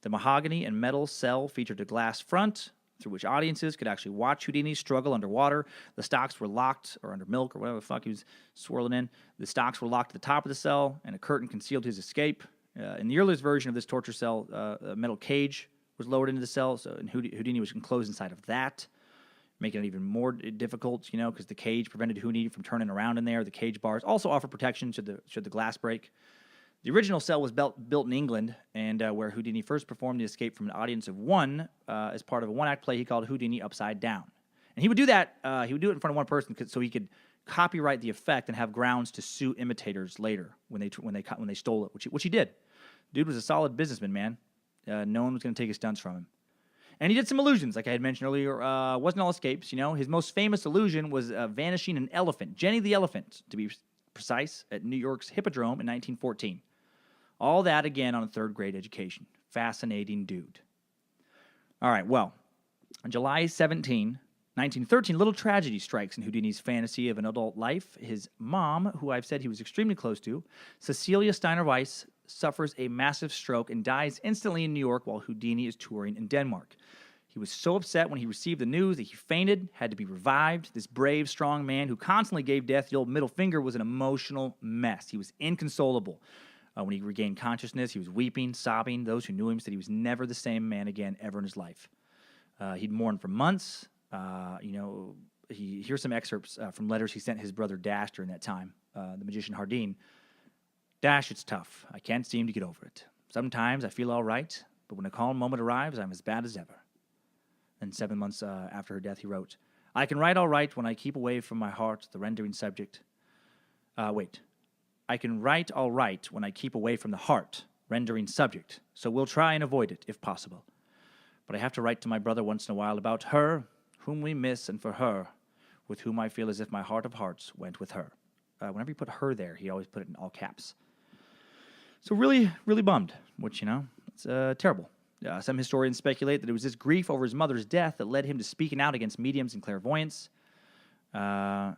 The mahogany and metal cell featured a glass front through which audiences could actually watch Houdini struggle underwater. The stocks were locked, or under milk, or whatever the fuck he was swirling in. The stocks were locked at the top of the cell, and a curtain concealed his escape. In the earliest version of this torture cell, a metal cage was lowered into the cell, and Houdini was enclosed inside of that, making it even more difficult, because the cage prevented Houdini from turning around in there. The cage bars also offer protection should the glass break. The original cell was built in England, and where Houdini first performed the escape from an audience of one as part of a one-act play he called Houdini Upside Down. And he would do that. He would do it in front of one person so he could copyright the effect and have grounds to sue imitators later when they stole it, which he did. Dude was a solid businessman, man. No one was going to take his stunts from him. And he did some illusions, like I had mentioned earlier. Wasn't all escapes, His most famous illusion was vanishing an elephant, Jenny the elephant, to be precise, at New York's Hippodrome in 1914. All that, again, on a third-grade education. Fascinating dude. All right, well, on July 17, 1913, a little tragedy strikes in Houdini's fantasy of an adult life. His mom, who I've said he was extremely close to, Cecilia Steiner Weiss, suffers a massive stroke and dies instantly in New York while Houdini is touring in Denmark. He was so upset when he received the news that he fainted, had to be revived. This brave, strong man who constantly gave death the old middle finger was an emotional mess. He was inconsolable. When he regained consciousness, he was weeping, sobbing. Those who knew him said he was never the same man again ever in his life. He'd mourned for months. Here's some excerpts from letters he sent his brother Dash during that time, the magician Houdini. Dash, it's tough. I can't seem to get over it. Sometimes I feel all right, but when a calm moment arrives, I'm as bad as ever. And 7 months after her death, he wrote, I can write all right when I keep away from my heart the rendering subject. I can write all right when I keep away from the heart, rendering subject, so we'll try and avoid it, if possible. But I have to write to my brother once in a while about her, whom we miss, and for her, with whom I feel as if my heart of hearts went with her. Whenever he put her there, he always put it in all caps. So really, really bummed, which, it's terrible. Some historians speculate that it was this grief over his mother's death that led him to speaking out against mediums and clairvoyance, or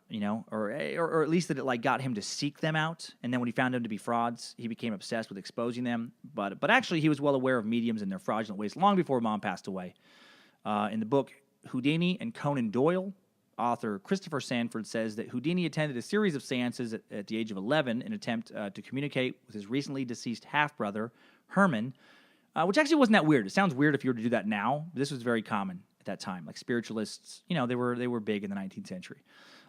at least that it got him to seek them out. And then when he found them to be frauds, he became obsessed with exposing them. But actually, he was well aware of mediums and their fraudulent ways long before Mom passed away. In the book Houdini and Conan Doyle, author Christopher Sanford says that Houdini attended a series of seances at the age of 11 in an attempt to communicate with his recently deceased half-brother, Herman, which actually wasn't that weird. It sounds weird if you were to do that now, but this was very common at that time. Like spiritualists, they were big in the 19th century.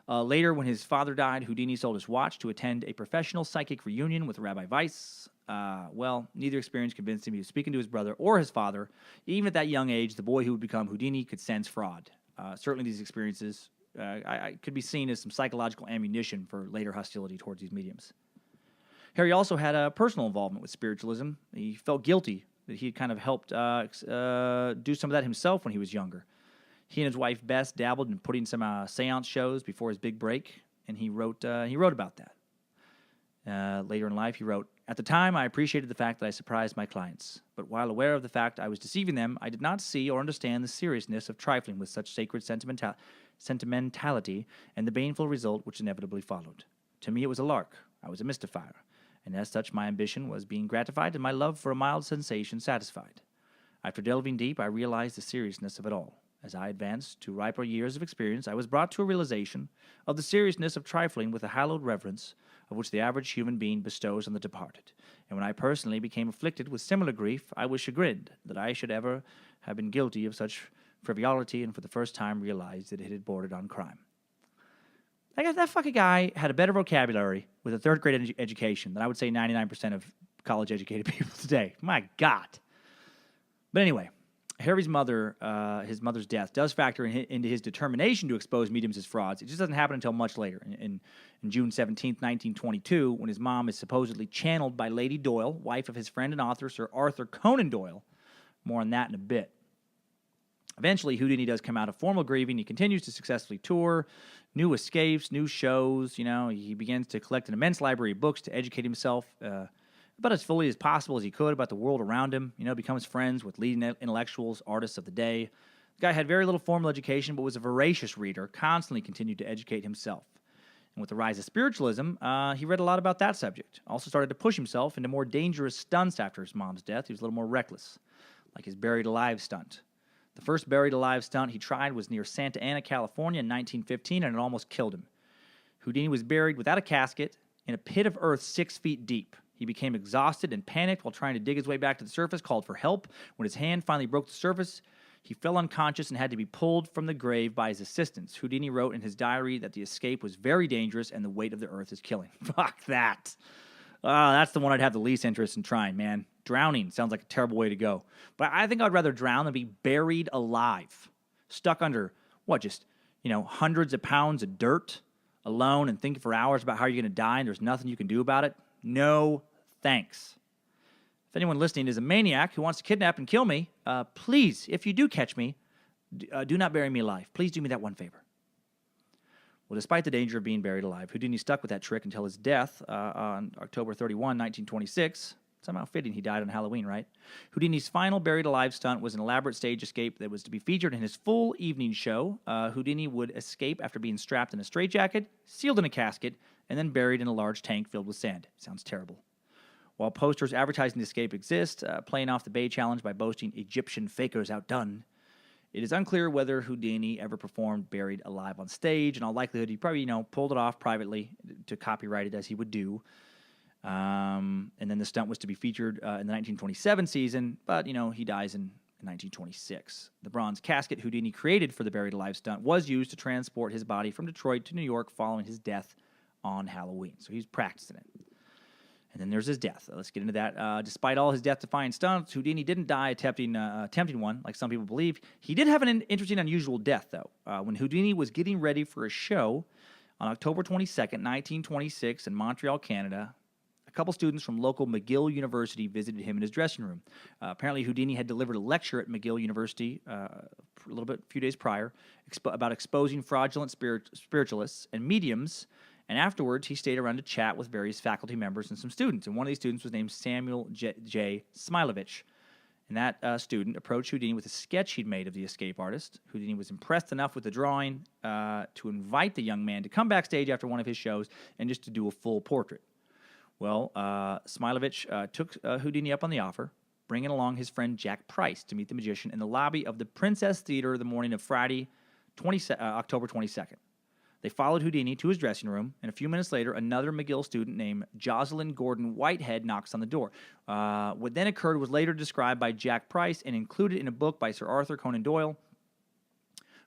Later, when his father died, Houdini sold his watch to attend a professional psychic reunion with Rabbi Weiss. Neither experience convinced him he was speaking to his brother or his father. Even at that young age, the boy who would become Houdini could sense fraud. Certainly these experiences could be seen as some psychological ammunition for later hostility towards these mediums. Harry also had a personal involvement with spiritualism. He felt guilty that he had kind of helped do some of that himself when he was younger. He and his wife Bess dabbled in putting some seance shows before his big break, and he wrote about that. Later in life, he wrote, "At the time, I appreciated the fact that I surprised my clients, but while aware of the fact I was deceiving them, I did not see or understand the seriousness of trifling with such sacred sentimentality and the baneful result which inevitably followed. To me, it was a lark. I was a mystifier, and as such, my ambition was being gratified and my love for a mild sensation satisfied. After delving deep, I realized the seriousness of it all. As I advanced to riper years of experience, I was brought to a realization of the seriousness of trifling with the hallowed reverence of which the average human being bestows on the departed. And when I personally became afflicted with similar grief, I was chagrined that I should ever have been guilty of such frivolity, and for the first time realized that it had bordered on crime." I guess that fucking guy had a better vocabulary with a third-grade education than I would say 99% of college-educated people today. My God. But anyway, Harry's his mother's death does factor into his determination to expose mediums as frauds. It just doesn't happen until much later, in June 17th, 1922, when his mom is supposedly channeled by Lady Doyle, wife of his friend and author Sir Arthur Conan Doyle. More on that in a bit. Eventually, Houdini does come out of formal grieving. He continues to successfully tour, new escapes, new shows. He begins to collect an immense library of books to educate himself about as fully as possible as he could about the world around him. Becomes friends with leading intellectuals, artists of the day. The guy had very little formal education, but was a voracious reader, constantly continued to educate himself. And with the rise of spiritualism, he read a lot about that subject. Also started to push himself into more dangerous stunts after his mom's death. He was a little more reckless, like his buried alive stunt. The first buried alive stunt he tried was near Santa Ana, California in 1915, and it almost killed him. Houdini was buried without a casket in a pit of earth 6 feet deep. He became exhausted and panicked while trying to dig his way back to the surface, called for help. When his hand finally broke the surface, he fell unconscious and had to be pulled from the grave by his assistants. Houdini wrote in his diary that the escape was very dangerous and the weight of the earth is killing. Fuck that. That's the one I'd have the least interest in trying, man. Drowning sounds like a terrible way to go. But I think I'd rather drown than be buried alive. Stuck under, hundreds of pounds of dirt, alone, and thinking for hours about how you're going to die and there's nothing you can do about it. No thanks. If anyone listening is a maniac who wants to kidnap and kill me, please, if you do catch me, do not bury me alive. Please do me that one favor. Well, despite the danger of being buried alive, Houdini stuck with that trick until his death on October 31, 1926. Somehow fitting he died on Halloween, right? Houdini's final buried alive stunt was an elaborate stage escape that was to be featured in his full evening show. Houdini would escape after being strapped in a straitjacket, sealed in a casket, and then buried in a large tank filled with sand. Sounds terrible. While posters advertising the escape exist, playing off the Bay Challenge by boasting Egyptian fakers outdone, it is unclear whether Houdini ever performed buried alive on stage. In all likelihood, he probably, pulled it off privately to copyright it as he would do. And then the stunt was to be featured in the 1927 season, but, he dies in 1926. The bronze casket Houdini created for the buried alive stunt was used to transport his body from Detroit to New York following his death on Halloween. So he's practicing it. And then there's his death. Let's get into that. Despite all his death-defying stunts, Houdini didn't die attempting one, like some people believe. He did have an interesting, unusual death, though. When Houdini was getting ready for a show on October 22nd, 1926 in Montreal, Canada, a couple students from local McGill University visited him in his dressing room. Apparently, Houdini had delivered a lecture at McGill University a few days prior, about exposing fraudulent spiritualists and mediums. And afterwards, he stayed around to chat with various faculty members and some students. And one of these students was named Samuel J. Smilovich. And that student approached Houdini with a sketch he'd made of the escape artist. Houdini was impressed enough with the drawing to invite the young man to come backstage after one of his shows and just to do a full portrait. Well, Smilovich took Houdini up on the offer, bringing along his friend Jack Price to meet the magician in the lobby of the Princess Theater the morning of Friday, October 22nd. They followed Houdini to his dressing room, and a few minutes later, another McGill student named Jocelyn Gordon Whitehead knocks on the door. What then occurred was later described by Jack Price and included in a book by Sir Arthur Conan Doyle.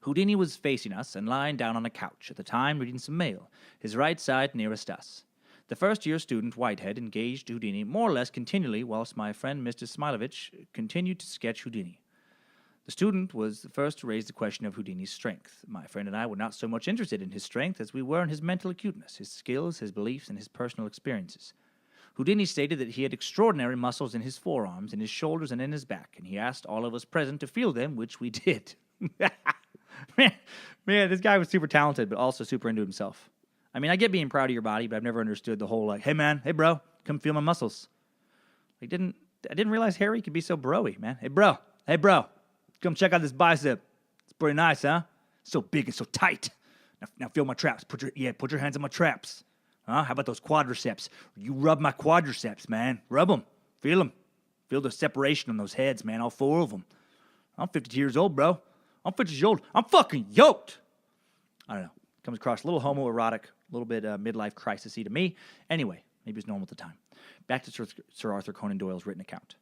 Houdini was facing us and lying down on a couch, at the time reading some mail, his right side nearest us. The first-year student, Whitehead, engaged Houdini more or less continually, whilst my friend Mr. Smilovich continued to sketch Houdini. The student was the first to raise the question of Houdini's strength. My friend and I were not so much interested in his strength as we were in his mental acuteness, his skills, his beliefs, and his personal experiences. Houdini stated that he had extraordinary muscles in his forearms, in his shoulders, and in his back, and he asked all of us present to feel them, which we did. man, this guy was super talented, but also super into himself. I mean, I get being proud of your body, but I've never understood the whole, like, hey, man, hey, bro, come feel my muscles. I didn't realize Harry could be so bro-y, man. Hey, bro, come check out this bicep. It's pretty nice, huh? So big and so tight. Now feel my traps. Put your hands on my traps. Huh? How about those quadriceps? You rub my quadriceps, man. Rub them. Feel them. Feel the separation on those heads, man. All four of them. I'm 52 years old, bro. I'm 50 years old. I'm fucking yoked. I don't know. Comes across a little homoerotic, a little bit midlife crisis-y to me. Anyway, maybe it's normal at the time. Back to Sir Arthur Conan Doyle's written account.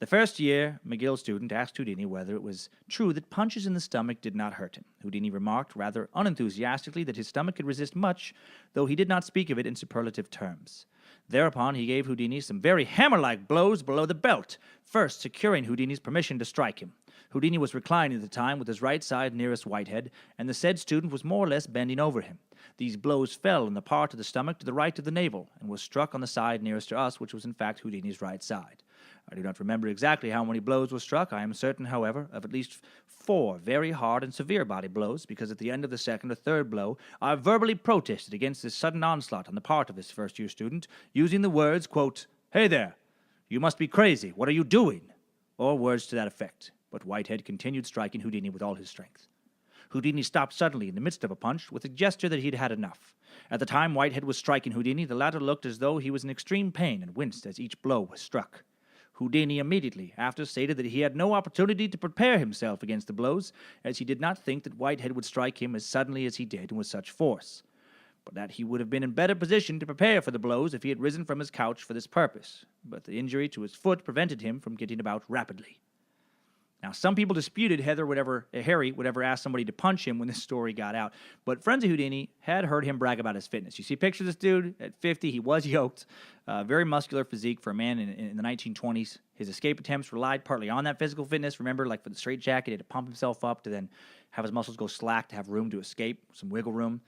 The first year McGill student asked Houdini whether it was true that punches in the stomach did not hurt him. Houdini remarked rather unenthusiastically that his stomach could resist much, though he did not speak of it in superlative terms. Thereupon he gave Houdini some very hammer-like blows below the belt, first securing Houdini's permission to strike him. Houdini was reclining at the time with his right side nearest Whitehead, and the said student was more or less bending over him. These blows fell in the part of the stomach to the right of the navel, and was struck on the side nearest to us, which was in fact Houdini's right side. I do not remember exactly how many blows were struck. I am certain, however, of at least 4 very hard and severe body blows, because at the end of the second or third blow, I verbally protested against this sudden onslaught on the part of this first-year student, using the words, quote, "Hey there, you must be crazy, what are you doing?" or words to that effect. But Whitehead continued striking Houdini with all his strength. Houdini stopped suddenly in the midst of a punch with a gesture that he'd had enough. At the time Whitehead was striking Houdini, the latter looked as though he was in extreme pain and winced as each blow was struck. Houdini immediately after stated that he had no opportunity to prepare himself against the blows, as he did not think that Whitehead would strike him as suddenly as he did and with such force, but that he would have been in better position to prepare for the blows if he had risen from his couch for this purpose, but the injury to his foot prevented him from getting about rapidly. Now, some people disputed Harry would ever ask somebody to punch him when this story got out, but friends of Houdini had heard him brag about his fitness. You see, picture this dude at 50, he was yoked, very muscular physique for a man in the 1920s. His escape attempts relied partly on that physical fitness. Remember, like for the straitjacket, he had to pump himself up to then have his muscles go slack to have room to escape, some wiggle room.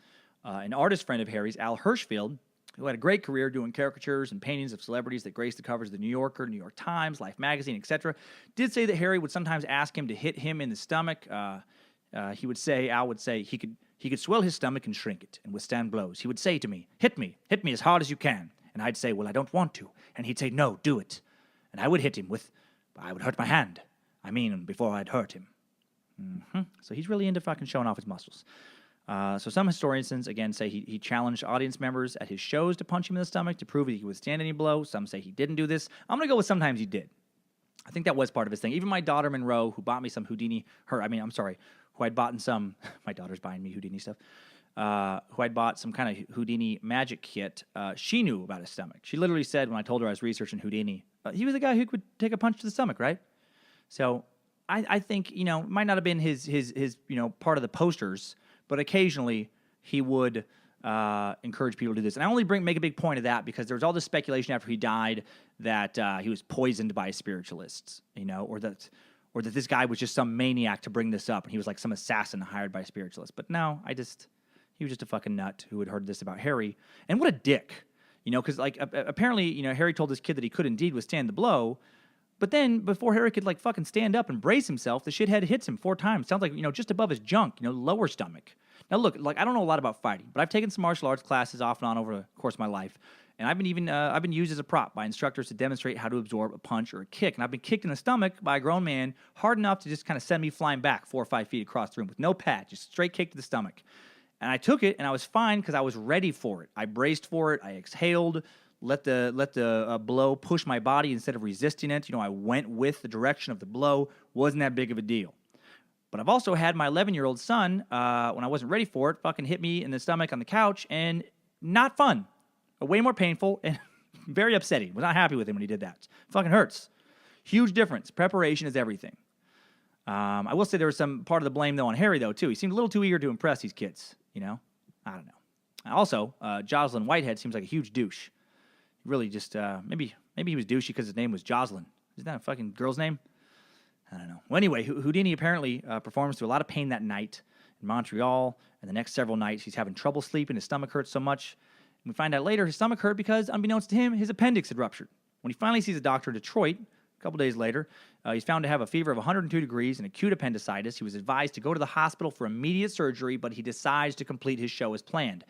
An artist friend of Harry's, Al Hirschfeld, who had a great career doing caricatures and paintings of celebrities that graced the covers of the New Yorker, New York Times, Life magazine, etc., did say that Harry would sometimes ask him to hit him in the stomach. Al would say he could swell his stomach and shrink it and withstand blows. He would say to me hit me as hard as you can. And I'd say, well, I don't want to. And he'd say, no, do it. And I would hit him I would hurt my hand. Before I'd hurt him. So he's really into fucking showing off his muscles. So some historians, again, say he challenged audience members at his shows to punch him in the stomach to prove that he could withstand any blow. Some say he didn't do this. I'm going to go with sometimes he did. I think that was part of his thing. Even my daughter, Monroe, who bought me some who I'd bought in some, my daughter's buying me Houdini stuff, who I'd bought some kind of Houdini magic kit, she knew about his stomach. She literally said when I told her I was researching Houdini, he was the guy who could take a punch to the stomach, right? So I think, it might not have been his part of the posters, but occasionally he would encourage people to do this. And I only make a big point of that because there was all this speculation after he died that he was poisoned by spiritualists, or that this guy was just some maniac to bring this up, and he was like some assassin hired by spiritualists. But no, he was just a fucking nut who had heard this about Harry. And what a dick, because apparently, Harry told this kid that he could indeed withstand the blow. But then, before Harry could, fucking stand up and brace himself, the shithead hits him 4 times. Sounds like, just above his junk, lower stomach. Now, look, I don't know a lot about fighting, but I've taken some martial arts classes off and on over the course of my life. And I've been used as a prop by instructors to demonstrate how to absorb a punch or a kick. And I've been kicked in the stomach by a grown man hard enough to just kind of send me flying back 4 or 5 feet across the room with no pad, just straight kick to the stomach. And I took it, and I was fine because I was ready for it. I braced for it. I exhaled. Let the blow push my body instead of resisting it. I went with the direction of the blow. Wasn't that big of a deal. But I've also had my 11-year-old son, when I wasn't ready for it, fucking hit me in the stomach on the couch, and not fun. Way more painful and very upsetting. Was not happy with him when he did that. Fucking hurts. Huge difference. Preparation is everything. I will say there was some part of the blame, though, on Harry, though, too. He seemed a little too eager to impress these kids, you know? I don't know. Also, Jocelyn Whitehead seems like a huge douche. Really just, maybe he was douchey because his name was Jocelyn. Isn't that a fucking girl's name? I don't know. Well, anyway, Houdini apparently performs through a lot of pain that night in Montreal, and the next several nights he's having trouble sleeping. His stomach hurts so much. And we find out later his stomach hurt because, unbeknownst to him, his appendix had ruptured. When he finally sees a doctor in Detroit, a couple days later, he's found to have a fever of 102 degrees and acute appendicitis. He was advised to go to the hospital for immediate surgery, but he decides to complete his show as planned.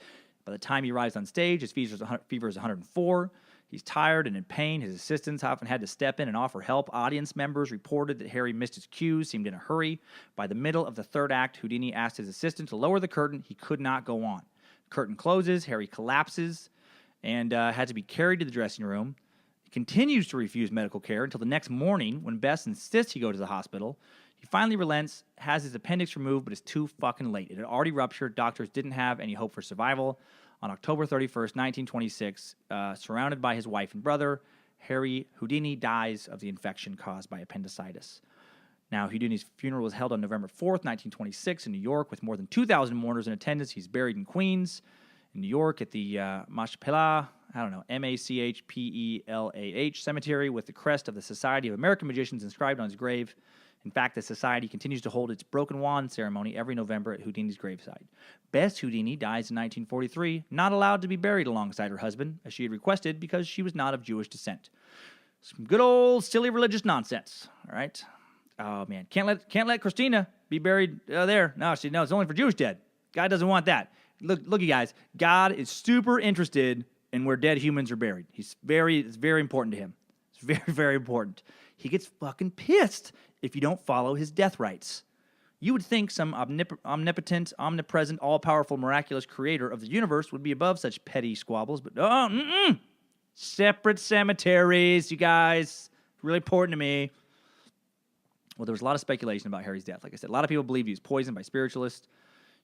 By the time he arrives on stage, his fever is 104. He's tired and in pain. His assistants often had to step in and offer help. Audience members reported that Harry missed his cues, seemed in a hurry. By the middle of the third act, Houdini asked his assistant to lower the curtain. He could not go on. The curtain closes. Harry collapses and had to be carried to the dressing room. He continues to refuse medical care until the next morning when Bess insists he go to the hospital. He finally relents, has his appendix removed, but it's too fucking late. It had already ruptured. Doctors didn't have any hope for survival. On October 31st, 1926, surrounded by his wife and brother, Harry Houdini dies of the infection caused by appendicitis. Now, Houdini's funeral was held on November 4th, 1926 in New York with more than 2,000 mourners in attendance. He's buried in Queens, in New York at the Machpelah, Machpelah Cemetery with the crest of the Society of American Magicians inscribed on his grave. In fact, the society continues to hold its broken wand ceremony every November at Houdini's graveside. Bess Houdini dies in 1943, not allowed to be buried alongside her husband, as she had requested because she was not of Jewish descent. Some good old silly religious nonsense, all right? Oh, man. Can't let Christina be buried there. No, it's only for Jewish dead. God doesn't want that. Look, you guys. God is super interested in where dead humans are buried. It's very important to him. It's very, very important. He gets fucking pissed if you don't follow his death rites. You would think some omnipotent, omnipresent, all-powerful, miraculous creator of the universe would be above such petty squabbles, but separate cemeteries, you guys. Really important to me. Well, there was a lot of speculation about Harry's death. Like I said, a lot of people believe he was poisoned by spiritualists.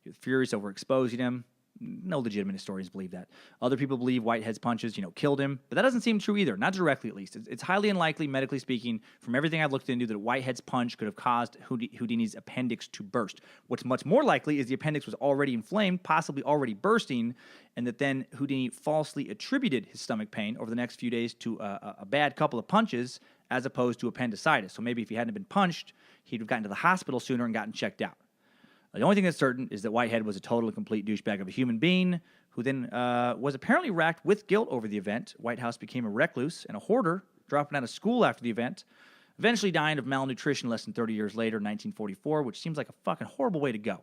He was furious over exposing him. No legitimate historians believe that. Other people believe Whitehead's punches, killed him. But that doesn't seem true either, not directly at least. It's highly unlikely, medically speaking, from everything I've looked into, that Whitehead's punch could have caused Houdini's appendix to burst. What's much more likely is the appendix was already inflamed, possibly already bursting, and that then Houdini falsely attributed his stomach pain over the next few days to a bad couple of punches as opposed to appendicitis. So maybe if he hadn't been punched, he'd have gotten to the hospital sooner and gotten checked out. The only thing that's certain is that Whitehead was a total and complete douchebag of a human being who then was apparently racked with guilt over the event. Whitehouse became a recluse and a hoarder, dropping out of school after the event, eventually dying of malnutrition less than 30 years later in 1944, which seems like a fucking horrible way to go.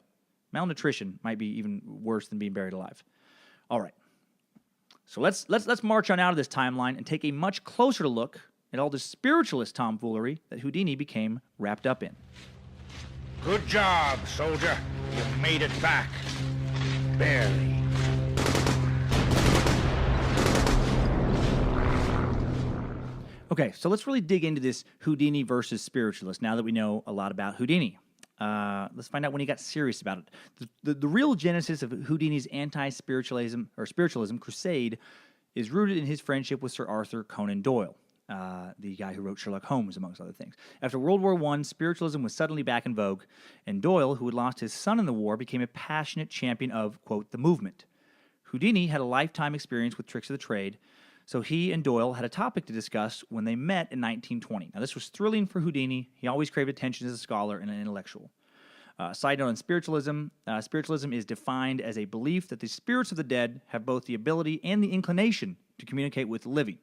Malnutrition might be even worse than being buried alive. All right. So let's march on out of this timeline and take a much closer look at all the spiritualist tomfoolery that Houdini became wrapped up in. Good job, soldier. You made it back. Barely. Okay, so let's really dig into this Houdini versus spiritualist now that we know a lot about Houdini. Let's find out when he got serious about it. The real genesis of Houdini's anti-spiritualism or spiritualism crusade is rooted in his friendship with Sir Arthur Conan Doyle. The guy who wrote Sherlock Holmes, amongst other things. After World War I, spiritualism was suddenly back in vogue, and Doyle, who had lost his son in the war, became a passionate champion of, quote, the movement. Houdini had a lifetime experience with tricks of the trade, so he and Doyle had a topic to discuss when they met in 1920. Now, this was thrilling for Houdini. He always craved attention as a scholar and an intellectual. Side note on spiritualism. Spiritualism is defined as a belief that the spirits of the dead have both the ability and the inclination to communicate with the living.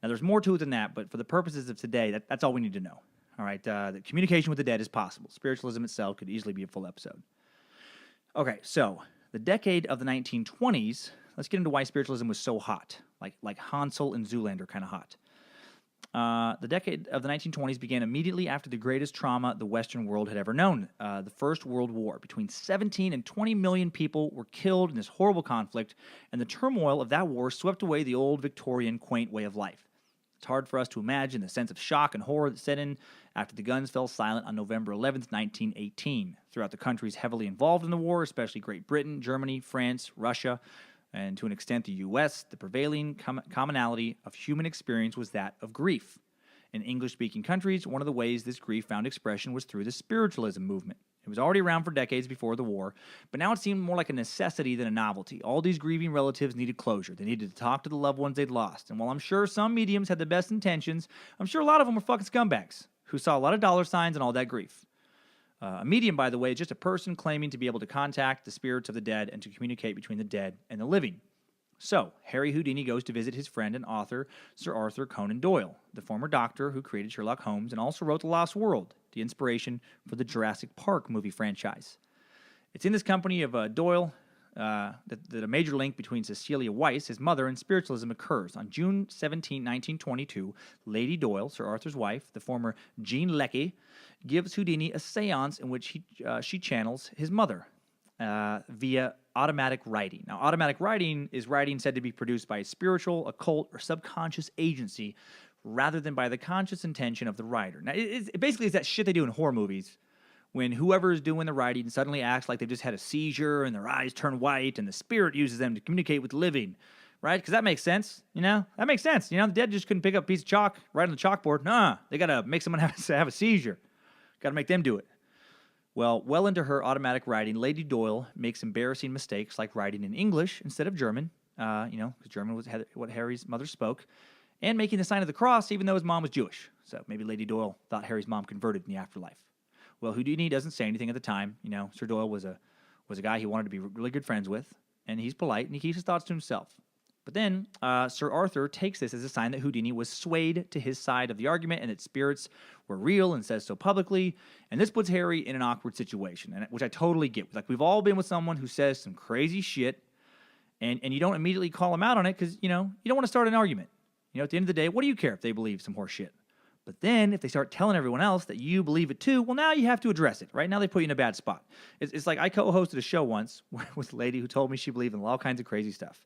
Now, there's more to it than that, but for the purposes of today, that's all we need to know. All right, the communication with the dead is possible. Spiritualism itself could easily be a full episode. Okay, so the decade of the 1920s, let's get into why spiritualism was so hot, like Hansel and Zoolander kind of hot. The decade of the 1920s began immediately after the greatest trauma the Western world had ever known, the First World War. Between 17 and 20 million people were killed in this horrible conflict, and the turmoil of that war swept away the old Victorian quaint way of life. It's hard for us to imagine the sense of shock and horror that set in after the guns fell silent on November 11th, 1918. Throughout the countries heavily involved in the war, especially Great Britain, Germany, France, Russia, and to an extent the U.S., the prevailing commonality of human experience was that of grief. In English-speaking countries, one of the ways this grief found expression was through the Spiritualism movement. It was already around for decades before the war, but now it seemed more like a necessity than a novelty. All these grieving relatives needed closure. They needed to talk to the loved ones they'd lost. And while I'm sure some mediums had the best intentions, I'm sure a lot of them were fucking scumbags who saw a lot of dollar signs and all that grief. A medium, by the way, is just a person claiming to be able to contact the spirits of the dead and to communicate between the dead and the living. So, Harry Houdini goes to visit his friend and author, Sir Arthur Conan Doyle, the former doctor who created Sherlock Holmes and also wrote The Lost World, the inspiration for the Jurassic Park movie franchise. It's in this company of Doyle that a major link between Cecilia Weiss, his mother, and spiritualism occurs. On June 17, 1922, Lady Doyle, Sir Arthur's wife, the former Jean Leckie, gives Houdini a seance in which she channels his mother via automatic writing. Now, automatic writing is writing said to be produced by a spiritual, occult, or subconscious agency rather than by the conscious intention of the writer. Now, it basically is that shit they do in horror movies when whoever is doing the writing suddenly acts like they've just had a seizure and their eyes turn white and the spirit uses them to communicate with the living, right? Because that makes sense, you know? That makes sense. You know, the dead just couldn't pick up a piece of chalk right on the chalkboard. Nah, they got to make someone have a seizure. Got to make them do it. Well into her automatic writing, Lady Doyle makes embarrassing mistakes like writing in English instead of German, because German was what Harry's mother spoke, and making the sign of the cross even though his mom was Jewish. So maybe Lady Doyle thought Harry's mom converted in the afterlife. Well, Houdini doesn't say anything at the time. You know, Sir Doyle was a guy he wanted to be really good friends with, and he's polite, and he keeps his thoughts to himself. But then Sir Arthur takes this as a sign that Houdini was swayed to his side of the argument and that spirits were real and says so publicly. And this puts Harry in an awkward situation, which I totally get. Like, we've all been with someone who says some crazy shit, and you don't immediately call them out on it because, you know, you don't want to start an argument. You know, at the end of the day, what do you care if they believe some horse shit? But then if they start telling everyone else that you believe it too, well, now you have to address it. Right now they put you in a bad spot. It's like I co-hosted a show once with a lady who told me she believed in all kinds of crazy stuff.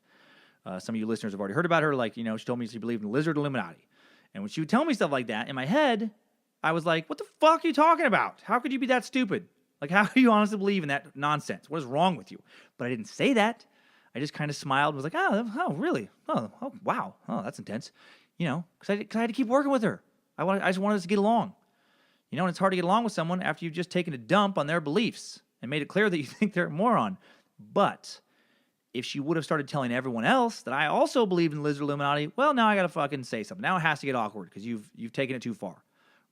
Some of you listeners have already heard about her. Like, you know, she told me she believed in the lizard Illuminati. And when she would tell me stuff like that, in my head, I was like, what the fuck are you talking about? How could you be that stupid? Like, how do you honestly believe in that nonsense? What is wrong with you? But I didn't say that. I just kind of smiled and was like, oh, really? Oh, wow. Oh, that's intense. You know, because I had to keep working with her. I just wanted us to get along. You know, and it's hard to get along with someone after you've just taken a dump on their beliefs and made it clear that you think they're a moron. But if she would have started telling everyone else that I also believe in Lizard Illuminati, well, now I got to fucking say something. Now it has to get awkward because you've taken it too far,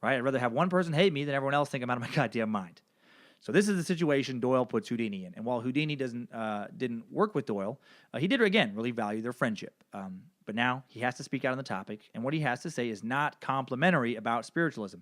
right? I'd rather have one person hate me than everyone else think I'm out of my goddamn mind. So this is the situation Doyle puts Houdini in. And while Houdini didn't work with Doyle, he did, again, really value their friendship. But now he has to speak out on the topic, and what he has to say is not complimentary about spiritualism.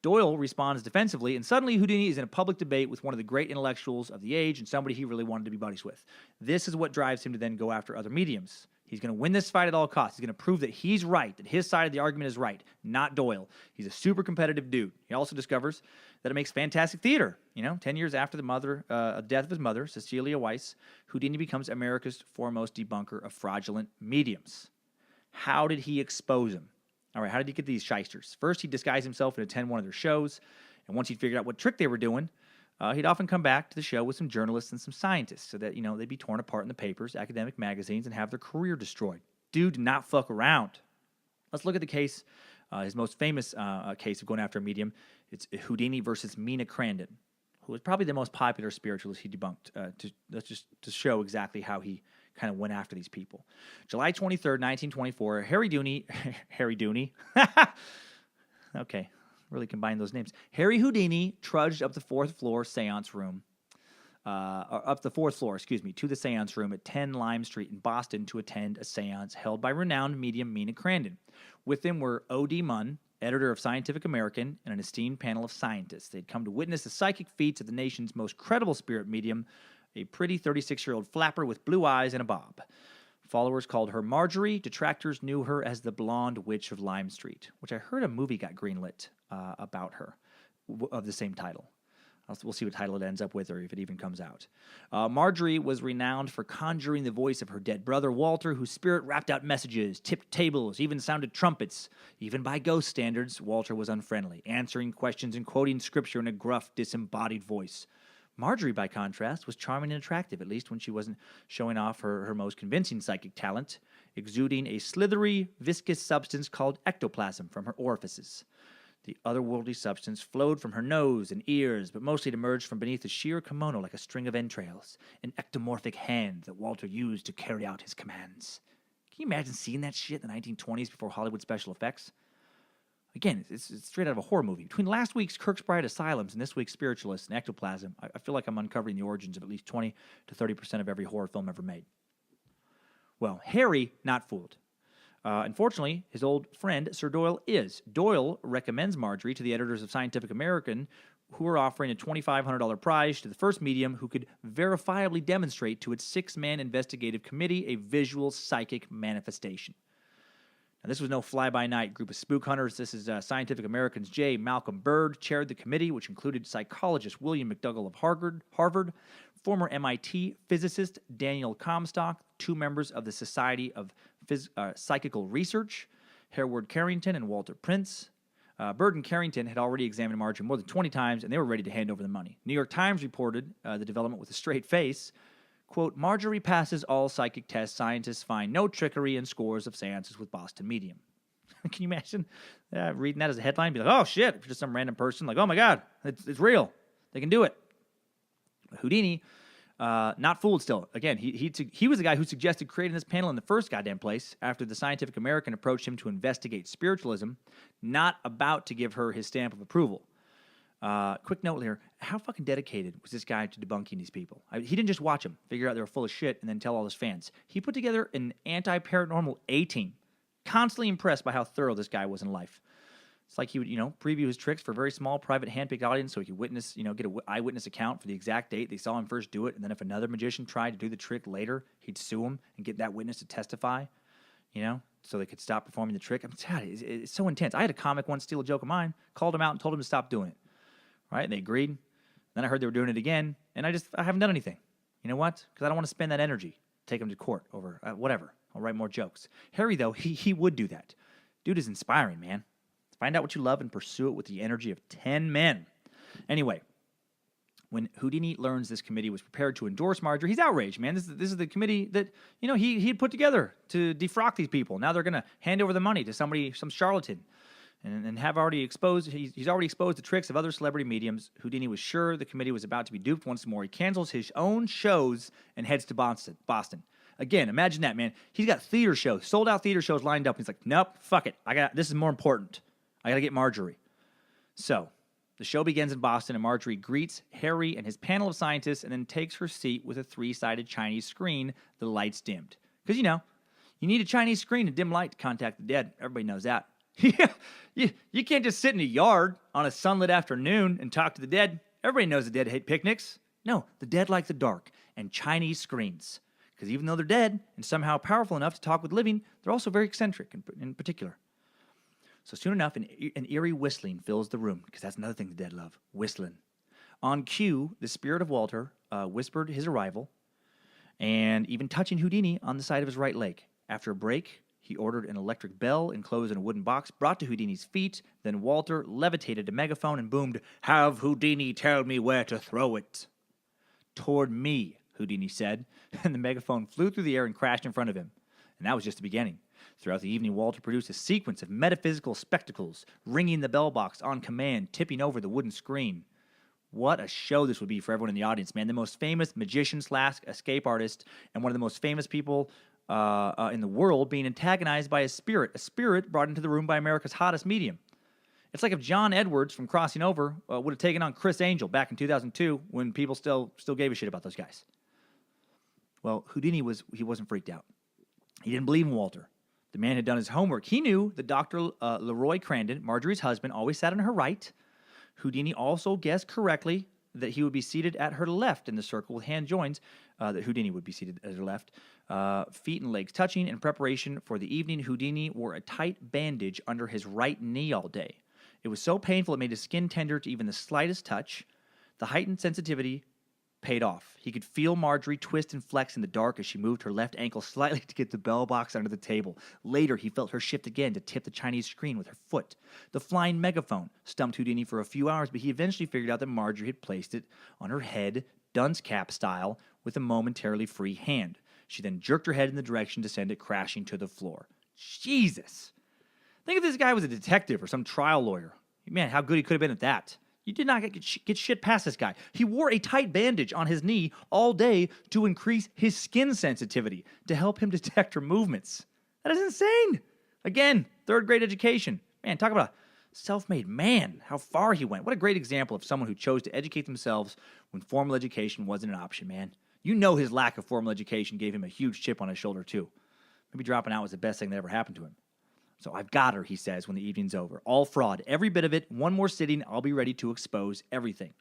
Doyle responds defensively, and suddenly Houdini is in a public debate with one of the great intellectuals of the age and somebody he really wanted to be buddies with. This is what drives him to then go after other mediums. He's going to win this fight at all costs. He's going to prove that he's right, that his side of the argument is right, not Doyle. He's a super competitive dude. He also discovers that it makes fantastic theater. You know, 10 years after the death of his mother, Cecilia Weiss, Houdini becomes America's foremost debunker of fraudulent mediums. How did he expose them? All right, how did he get these shysters? First, he'd disguise himself and attend one of their shows, and once he'd figured out what trick they were doing, he'd often come back to the show with some journalists and some scientists so that, you know, they'd be torn apart in the papers, academic magazines, and have their career destroyed. Dude did not fuck around. Let's look at the case, his most famous case of going after a medium. It's Houdini versus Mina Crandon, who was probably the most popular spiritualist he debunked, to show exactly how he kind of went after these people. July 23rd, 1924, Harry Houdini, okay, really combine those names. Harry Houdini trudged up the fourth floor to the seance room at 10 Lime Street in Boston to attend a seance held by renowned medium Mina Crandon. With him were O.D. Munn, editor of Scientific American, and an esteemed panel of scientists. They'd come to witness the psychic feats of the nation's most credible spirit medium, a pretty 36-year-old flapper with blue eyes and a bob. Followers called her Marjorie. Detractors knew her as the Blonde Witch of Lime Street, which I heard a movie got greenlit about her of the same title. We'll see what title it ends up with or if it even comes out. Marjorie was renowned for conjuring the voice of her dead brother, Walter, whose spirit rapped out messages, tipped tables, even sounded trumpets. Even by ghost standards, Walter was unfriendly, answering questions and quoting scripture in a gruff, disembodied voice. Marjorie, by contrast, was charming and attractive, at least when she wasn't showing off her most convincing psychic talent, exuding a slithery, viscous substance called ectoplasm from her orifices. The otherworldly substance flowed from her nose and ears, but mostly it emerged from beneath a sheer kimono like a string of entrails, an ectomorphic hand that Walter used to carry out his commands. Can you imagine seeing that shit in the 1920s before Hollywood special effects? Again, it's straight out of a horror movie. Between last week's Kirkbride Asylums and this week's Spiritualists and Ectoplasm, I feel like I'm uncovering the origins of at least 20 to 30% of every horror film ever made. Well, Harry, not fooled. Unfortunately, his old friend Sir Doyle is. Doyle recommends Marjorie to the editors of Scientific American, who are offering a $2,500 prize to the first medium who could verifiably demonstrate to its 6-man investigative committee a visual psychic manifestation. Now, this was no fly-by-night group of spook hunters. This is Scientific American's J. Malcolm Bird chaired the committee, which included psychologist William McDougall of Harvard, former MIT physicist Daniel Comstock, 2 members of the Society of Psychical Research, Hereward Carrington and Walter Prince. Bird and Carrington had already examined Marjorie more than 20 times, and they were ready to hand over the money. New York Times reported the development with a straight face. Quote, Marjorie passes all psychic tests. Scientists find no trickery and scores of seances with Boston medium. Can you imagine reading that as a headline? Be like, oh, shit. If you're just some random person, like, oh, my God, it's real. They can do it. Houdini, not fooled still. Again, he was the guy who suggested creating this panel in the first goddamn place after the Scientific American approached him to investigate spiritualism, not about to give her his stamp of approval. Quick note here, how fucking dedicated was this guy to debunking these people? He didn't just watch them, figure out they were full of shit, and then tell all his fans. He put together an anti-paranormal A-team, constantly impressed by how thorough this guy was in life. It's like he would, preview his tricks for a very small, private, hand-picked audience so he could witness, get an eyewitness account for the exact date they saw him first do it, and then if another magician tried to do the trick later, he'd sue him and get that witness to testify, so they could stop performing the trick. It's so intense. I had a comic once steal a joke of mine, called him out and told him to stop doing it. Right? And they agreed. Then I heard they were doing it again, and I haven't done anything. You know what? Because I don't want to spend that energy, take him to court over whatever. I'll write more jokes. Harry, though, he would do that. Dude is inspiring, man. Find out what you love and pursue it with the energy of 10 men. Anyway, when Houdini learns this committee was prepared to endorse Marjorie, he's outraged, man. This is the committee that, he had put together to defrock these people. Now they're going to hand over the money to some charlatan. And have already exposed, he's already exposed the tricks of other celebrity mediums. Houdini was sure the committee was about to be duped once more. He cancels his own shows and heads to Boston. Again, imagine that, man. He's got theater shows, sold out theater shows lined up. He's like, nope, fuck it. This is more important. I got to get Marjorie. So the show begins in Boston, and Marjorie greets Harry and his panel of scientists and then takes her seat with a 3-sided Chinese screen, the lights dimmed. Because, you need a Chinese screen to dim light to contact the dead. Everybody knows that. Yeah, you can't just sit in a yard on a sunlit afternoon and talk to the dead. Everybody knows the dead hate picnics. No, the dead like the dark and Chinese screens. Because even though they're dead and somehow powerful enough to talk with living, they're also very eccentric in particular. So soon enough, an eerie whistling fills the room, because that's another thing the dead love, whistling. On cue, the spirit of Walter whispered his arrival, and even touching Houdini on the side of his right leg. After a break, he ordered an electric bell enclosed in a wooden box brought to Houdini's feet. Then Walter levitated a megaphone and boomed, "Have Houdini tell me where to throw it." "Toward me," Houdini said, and the megaphone flew through the air and crashed in front of him. And that was just the beginning. Throughout the evening, Walter produced a sequence of metaphysical spectacles, ringing the bell box on command, tipping over the wooden screen. What a show this would be for everyone in the audience, man. The most famous magician / escape artist and one of the most famous people in the world being antagonized by a spirit brought into the room by America's hottest medium. It's like if John Edwards from Crossing Over would have taken on Chris Angel back in 2002 when people still gave a shit about those guys. Well, Houdini wasn't freaked out. He didn't believe in Walter. The man had done his homework. He knew that Dr. Leroy Crandon, Marjorie's husband, always sat on her right. Houdini also guessed correctly that he would be seated at her left in the circle with hand joins, that Houdini would be seated at her left, feet and legs touching. In preparation for the evening, Houdini wore a tight bandage under his right knee all day. It was so painful it made his skin tender to even the slightest touch. The heightened sensitivity paid off. He could feel Marjorie twist and flex in the dark as she moved her left ankle slightly to get the bell box under the table. Later, he felt her shift again to tip the Chinese screen with her foot. The flying megaphone stumped Houdini for a few hours, but he eventually figured out that Marjorie had placed it on her head, dunce cap style, with a momentarily free hand. She then jerked her head in the direction to send it crashing to the floor. Jesus! Think if this guy was a detective or some trial lawyer. Man, how good he could have been at that. You did not get shit past this guy. He wore a tight bandage on his knee all day to increase his skin sensitivity, to help him detect her movements. That is insane. Again, third grade education. Man, talk about a self-made man. How far he went. What a great example of someone who chose to educate themselves when formal education wasn't an option, man. You know his lack of formal education gave him a huge chip on his shoulder, too. Maybe dropping out was the best thing that ever happened to him. So I've got her, he says when the evening's over. All fraud, every bit of it. One more sitting, I'll be ready to expose everything.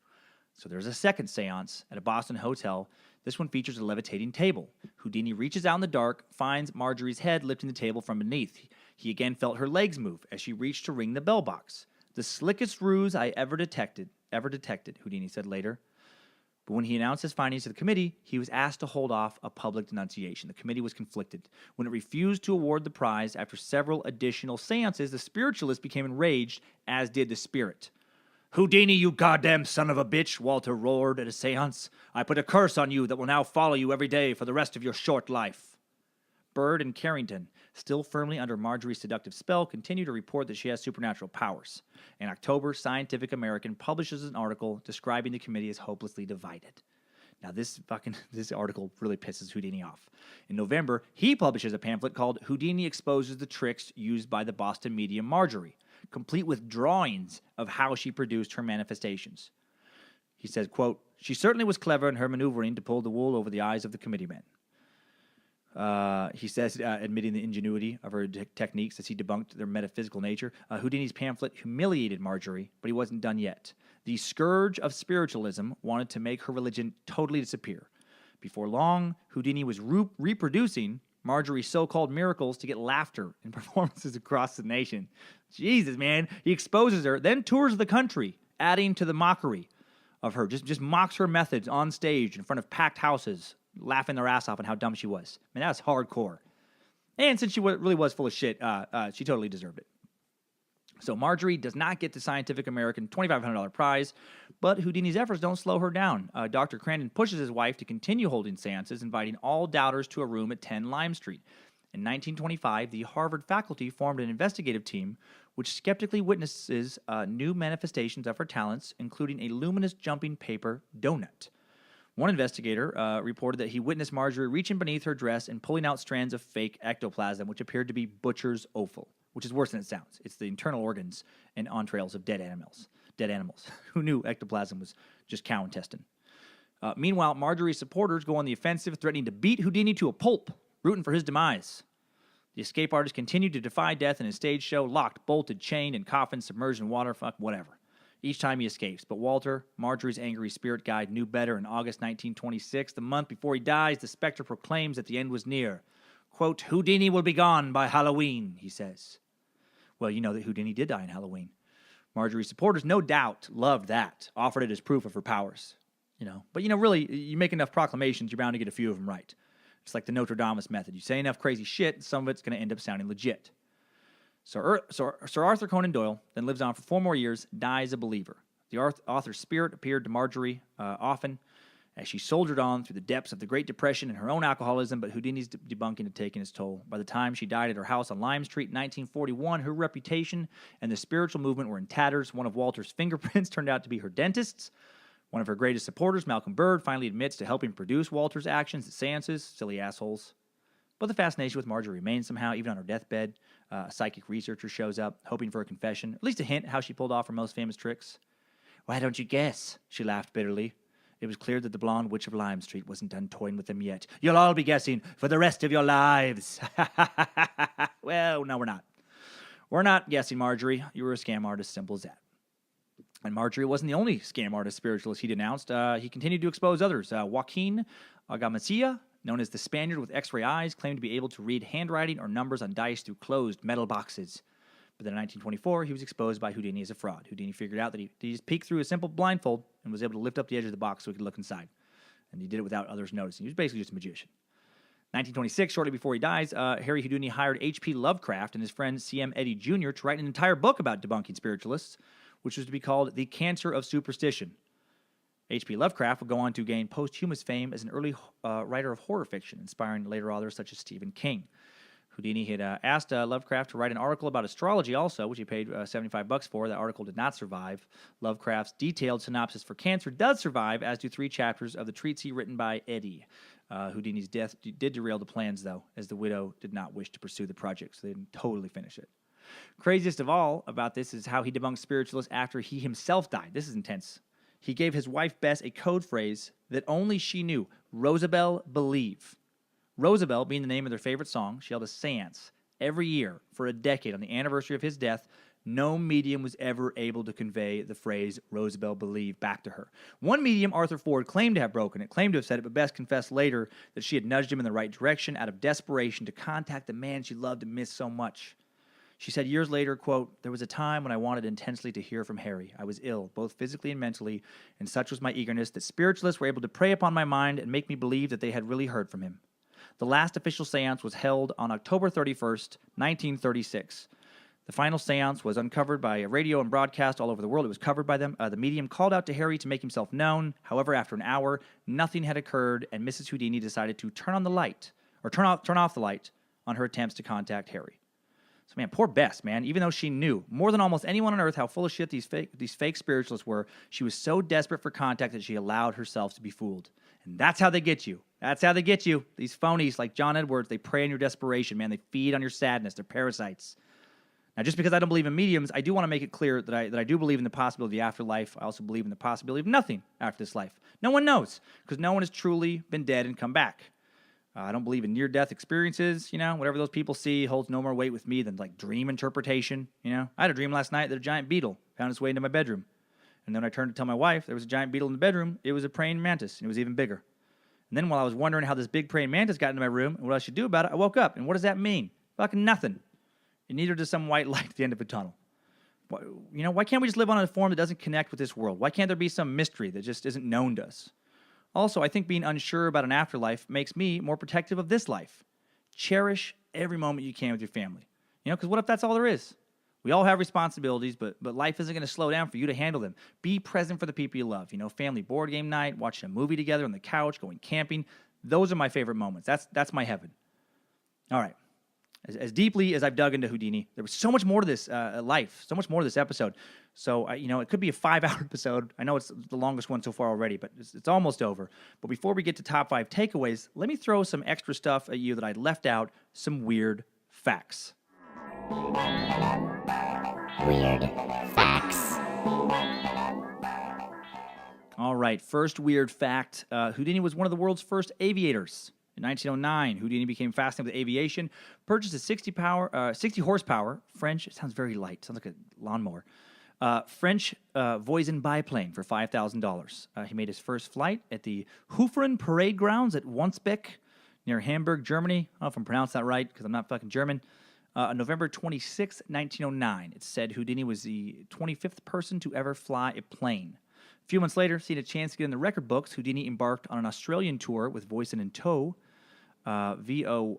So there's a second seance at a Boston hotel. This one features a levitating table. Houdini reaches out in the dark, finds Marjorie's head lifting the table from beneath. He again felt her legs move as she reached to ring the bell box. The slickest ruse I ever detected, Houdini said later. But when he announced his findings to the committee, he was asked to hold off a public denunciation. The committee was conflicted. When it refused to award the prize after several additional seances, the spiritualist became enraged, as did the spirit. "Houdini, you goddamn son of a bitch," Walter roared at a seance. "I put a curse on you that will now follow you every day for the rest of your short life." Bird and Carrington, still firmly under Marjorie's seductive spell, continue to report that she has supernatural powers. In October, Scientific American publishes an article describing the committee as hopelessly divided. Now, this article really pisses Houdini off. In November, he publishes a pamphlet called Houdini Exposes the Tricks Used by the Boston Medium Marjorie, complete with drawings of how she produced her manifestations. He says, quote, "She certainly was clever in her maneuvering to pull the wool over the eyes of the committeemen." He says, admitting the ingenuity of her techniques as he debunked their metaphysical nature. Houdini's pamphlet humiliated Marjorie, but he wasn't done yet. The scourge of spiritualism wanted to make her religion totally disappear. Before long, Houdini was reproducing Marjorie's so-called miracles to get laughter in performances across the nation. Jesus, man. He exposes her, then tours the country, adding to the mockery of her. Just mocks her methods on stage in front of packed houses, laughing their ass off on how dumb she was. I mean, that was hardcore. And since she really was full of shit, she totally deserved it. So Marjorie does not get the Scientific American $2,500 prize, but Houdini's efforts don't slow her down. Dr. Crandon pushes his wife to continue holding seances, inviting all doubters to a room at 10 Lime Street. In 1925, the Harvard faculty formed an investigative team which skeptically witnesses new manifestations of her talents, including a luminous jumping paper donut. One investigator reported that he witnessed Marjorie reaching beneath her dress and pulling out strands of fake ectoplasm, which appeared to be butcher's offal, which is worse than it sounds. It's the internal organs and entrails of dead animals. Who knew ectoplasm was just cow intestine? Meanwhile, Marjorie's supporters go on the offensive, threatening to beat Houdini to a pulp, rooting for his demise. The escape artist continued to defy death in his stage show, locked, bolted, chained, and coffin, submerged in water, whatever. Each time he escapes. But Walter, Marjorie's angry spirit guide, knew better. In August 1926, the month before he dies, the specter proclaims that the end was near. Quote, "Houdini will be gone by Halloween," he says. Well, you know that Houdini did die on Halloween. Marjorie's supporters, no doubt, loved that, offered it as proof of her powers. But really, you make enough proclamations, you're bound to get a few of them right. It's like the Notre Dame method. You say enough crazy shit, some of it's going to end up sounding legit. So Sir Arthur Conan Doyle then lives on for 4 more years, dies a believer. The author's spirit appeared to Marjorie often as she soldiered on through the depths of the Great Depression and her own alcoholism, but Houdini's debunking had taken its toll. By the time she died at her house on Lime Street in 1941, her reputation and the spiritual movement were in tatters. One of Walter's fingerprints turned out to be her dentist's. One of her greatest supporters, Malcolm Bird, finally admits to helping produce Walter's actions at seances. Silly assholes. But the fascination with Marjorie remains somehow, even on her deathbed. A psychic researcher shows up, hoping for a confession, at least a hint how she pulled off her most famous tricks. "Why don't you guess?" she laughed bitterly. It was clear that the blonde witch of Lime Street wasn't done toying with them yet. "You'll all be guessing for the rest of your lives." Well, no, we're not. We're not guessing, Marjorie. You were a scam artist, simple as that. And Marjorie wasn't the only scam artist spiritualist he denounced. He continued to expose others. Joaquin Agamacia, known as the Spaniard with X-ray eyes, claimed to be able to read handwriting or numbers on dice through closed metal boxes. But then in 1924, he was exposed by Houdini as a fraud. Houdini figured out that he just peeked through a simple blindfold and was able to lift up the edge of the box so he could look inside. And he did it without others noticing. He was basically just a magician. 1926, shortly before he dies, Harry Houdini hired H.P. Lovecraft and his friend C.M. Eddy Jr. to write an entire book about debunking spiritualists, which was to be called The Cancer of Superstition. H.P. Lovecraft would go on to gain posthumous fame as an early writer of horror fiction, inspiring later authors such as Stephen King. Houdini had asked Lovecraft to write an article about astrology also, which he paid $75 for. That article did not survive. Lovecraft's detailed synopsis for Cancer does survive, as do 3 chapters of the treatise written by Eddy. Houdini's death did derail the plans, though, as the widow did not wish to pursue the project, so they didn't totally finish it. Craziest of all about this is how he debunked spiritualists after he himself died. This is intense. He gave his wife Bess a code phrase that only she knew, Rosabelle Believe. Rosabelle being the name of their favorite song, she held a seance every year for a decade on the anniversary of his death. No medium was ever able to convey the phrase Rosabelle Believe back to her. One medium, Arthur Ford, claimed to have broken it, claimed to have said it, but Bess confessed later that she had nudged him in the right direction out of desperation to contact the man she loved and missed so much. She said years later, quote, "There was a time when I wanted intensely to hear from Harry. I was ill, both physically and mentally, and such was my eagerness that spiritualists were able to prey upon my mind and make me believe that they had really heard from him. The last official seance was held on October 31st, 1936. The final seance was uncovered by a radio and broadcast all over the world. It was covered by them. The medium called out to Harry to make himself known. However, after an hour, nothing had occurred, and Mrs. Houdini decided to turn off the light on her attempts to contact Harry." So, man, poor Bess, man. Even though she knew more than almost anyone on earth how full of shit these fake spiritualists were, she was so desperate for contact that she allowed herself to be fooled. And that's how they get you. That's how they get you. These phonies like John Edwards, they prey on your desperation, man. They feed on your sadness. They're parasites. Now, just because I don't believe in mediums, I do want to make it clear that I do believe in the possibility of the afterlife. I also believe in the possibility of nothing after this life. No one knows, because no one has truly been dead and come back. I don't believe in near-death experiences, whatever those people see holds no more weight with me than, like, dream interpretation, I had a dream last night that a giant beetle found its way into my bedroom. And then I turned to tell my wife there was a giant beetle in the bedroom. It was a praying mantis, and it was even bigger. And then while I was wondering how this big praying mantis got into my room and what I should do about it, I woke up. And what does that mean? Fucking nothing. And neither does some white light at the end of a tunnel. Why can't we just live on a form that doesn't connect with this world? Why can't there be some mystery that just isn't known to us? Also, I think being unsure about an afterlife makes me more protective of this life. Cherish every moment you can with your family. Because what if that's all there is? We all have responsibilities, but life isn't going to slow down for you to handle them. Be present for the people you love. Family board game night, watching a movie together on the couch, going camping. Those are my favorite moments. That's my heaven. All right. As deeply as I've dug into Houdini, there was so much more to this life, so much more to this episode. So, it could be a 5-hour episode. I know it's the longest one so far already, but it's almost over. But before we get to top 5 takeaways, let me throw some extra stuff at you that I left out, some weird facts. Weird facts. All right, first weird fact. Houdini was one of the world's first aviators. In 1909, Houdini became fascinated with aviation, purchased a 60 horsepower French, it sounds very light, sounds like a lawnmower, French Voisin biplane for $5,000. He made his first flight at the Hoferen Parade Grounds at Wandsbek near Hamburg, Germany. I don't know if I'm pronouncing that right because I'm not fucking German. On November 26, 1909, it said Houdini was the 25th person to ever fly a plane. A few months later, seeing a chance to get in the record books, Houdini embarked on an Australian tour with Voisin in tow. Voisin